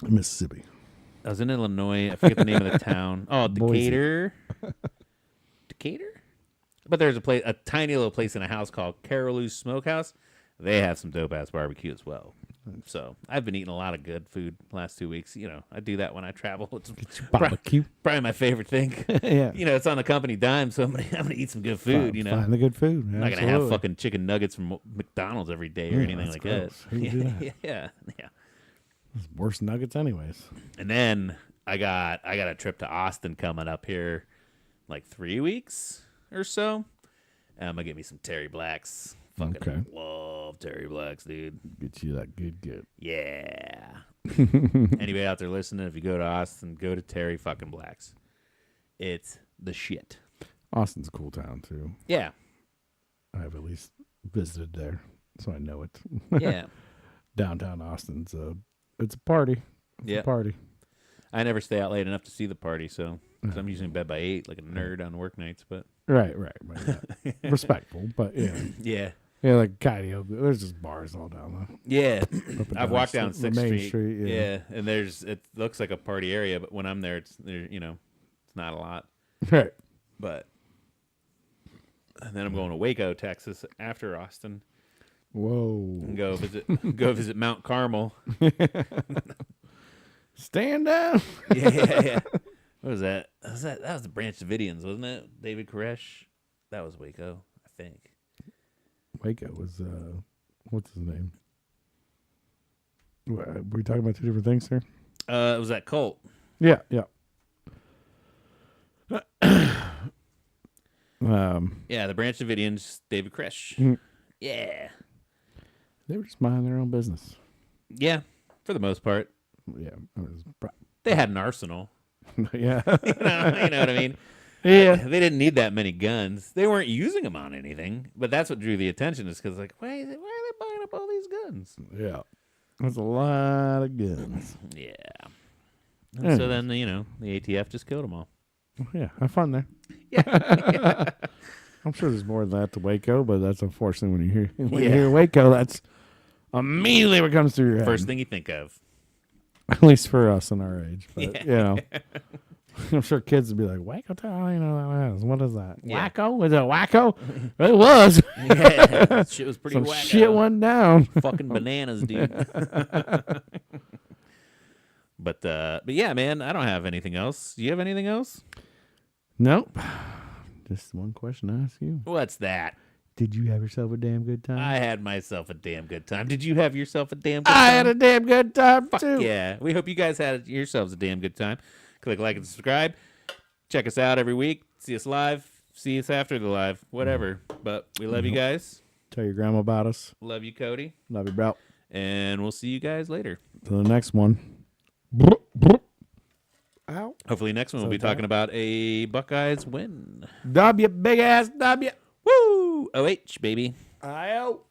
Mississippi. I was in Illinois. I forget the name of the town. Oh, Boise. Decatur. Decatur? But there's a tiny little place in a house called Caroloo's Smokehouse. They have some dope ass barbecue as well. So I've been eating a lot of good food the last 2 weeks. You know, I do that when I travel. It's Barbecue. probably my favorite thing. Yeah. You know, it's on the company dime, so I'm gonna eat some good food. You know, Find the good food. I'm not gonna have fucking chicken nuggets from McDonald's every day or Yeah, anything that's like gross. Who would do that? Yeah. Worse nuggets, anyways. And then I got a trip to Austin coming up here, like 3 weeks or so. I'm gonna get me some Terry Blacks. Fucking Okay. love Terry Blacks, dude. Get you that good. Yeah. Anybody out there listening, if you go to Austin, go to Terry fucking Blacks. It's the shit. Austin's a cool town, too. Yeah. I've at least visited there, so I know it. Yeah. Downtown Austin's it's a party. It's Yeah. a party. I never stay out late enough to see the party, so 'cause I'm usually in bed by 8 like a nerd on work nights, but Right. Yeah. Respectful, but yeah. yeah. Yeah, like Coyote, there's just bars all down Yeah. Up and I've down walked down the 6th main Street. street, yeah. And it looks like a party area, but when I'm there, it's not a lot. there. Right. But and then I'm going to Waco, Texas after Austin Whoa. and go visit Mount Carmel. Stand down. Yeah. What was that? That was the Branch Davidians, wasn't it? David Koresh. That was Waco, I think. Waco was, what's his name? Were we talking about two different things here? It was that cult. Yeah. Yeah, the Branch Davidians, David Koresh. Mm. Yeah. They were just minding their own business. Yeah, for the most part. Yeah. It was They had an arsenal. yeah. You know what I mean? Yeah. They didn't need that many guns. They weren't using them on anything, but that's what drew the attention. Is because like, why are they buying up all these guns? Yeah. That's a lot of guns. Yeah. And so then the ATF just killed them all. Yeah. Have fun there. Yeah. I'm sure there's more than that to Waco, but that's unfortunate when you Yeah. hear Waco, that's immediately what comes through your head. First thing you think of. At least for us in our age. But, Yeah. I'm sure kids would be like, Waco Town, what is that? Yeah. Wacko? Is it Wacko? It was. Yeah, that shit was pretty Some wacko. shit went down. Fucking bananas, dude. But yeah, man, I don't have anything else. Do you have anything else? Nope. Just one question I ask you. What's that? Did you have yourself a damn good time? I had myself a damn good time. Did you have yourself a damn good time? I had a damn good time, Fuck too. yeah. We hope you guys had yourselves a damn good time. Click like and subscribe. Check us out every week. See us live. See us after the live. Whatever. But we love you guys. Tell your grandma about us. Love you, Cody. Love you, bro. And we'll see you guys later. Till the next one. Ow. Hopefully next one we'll be talking about a Buckeyes win. W, big ass W. Woo! OH, baby. I-O.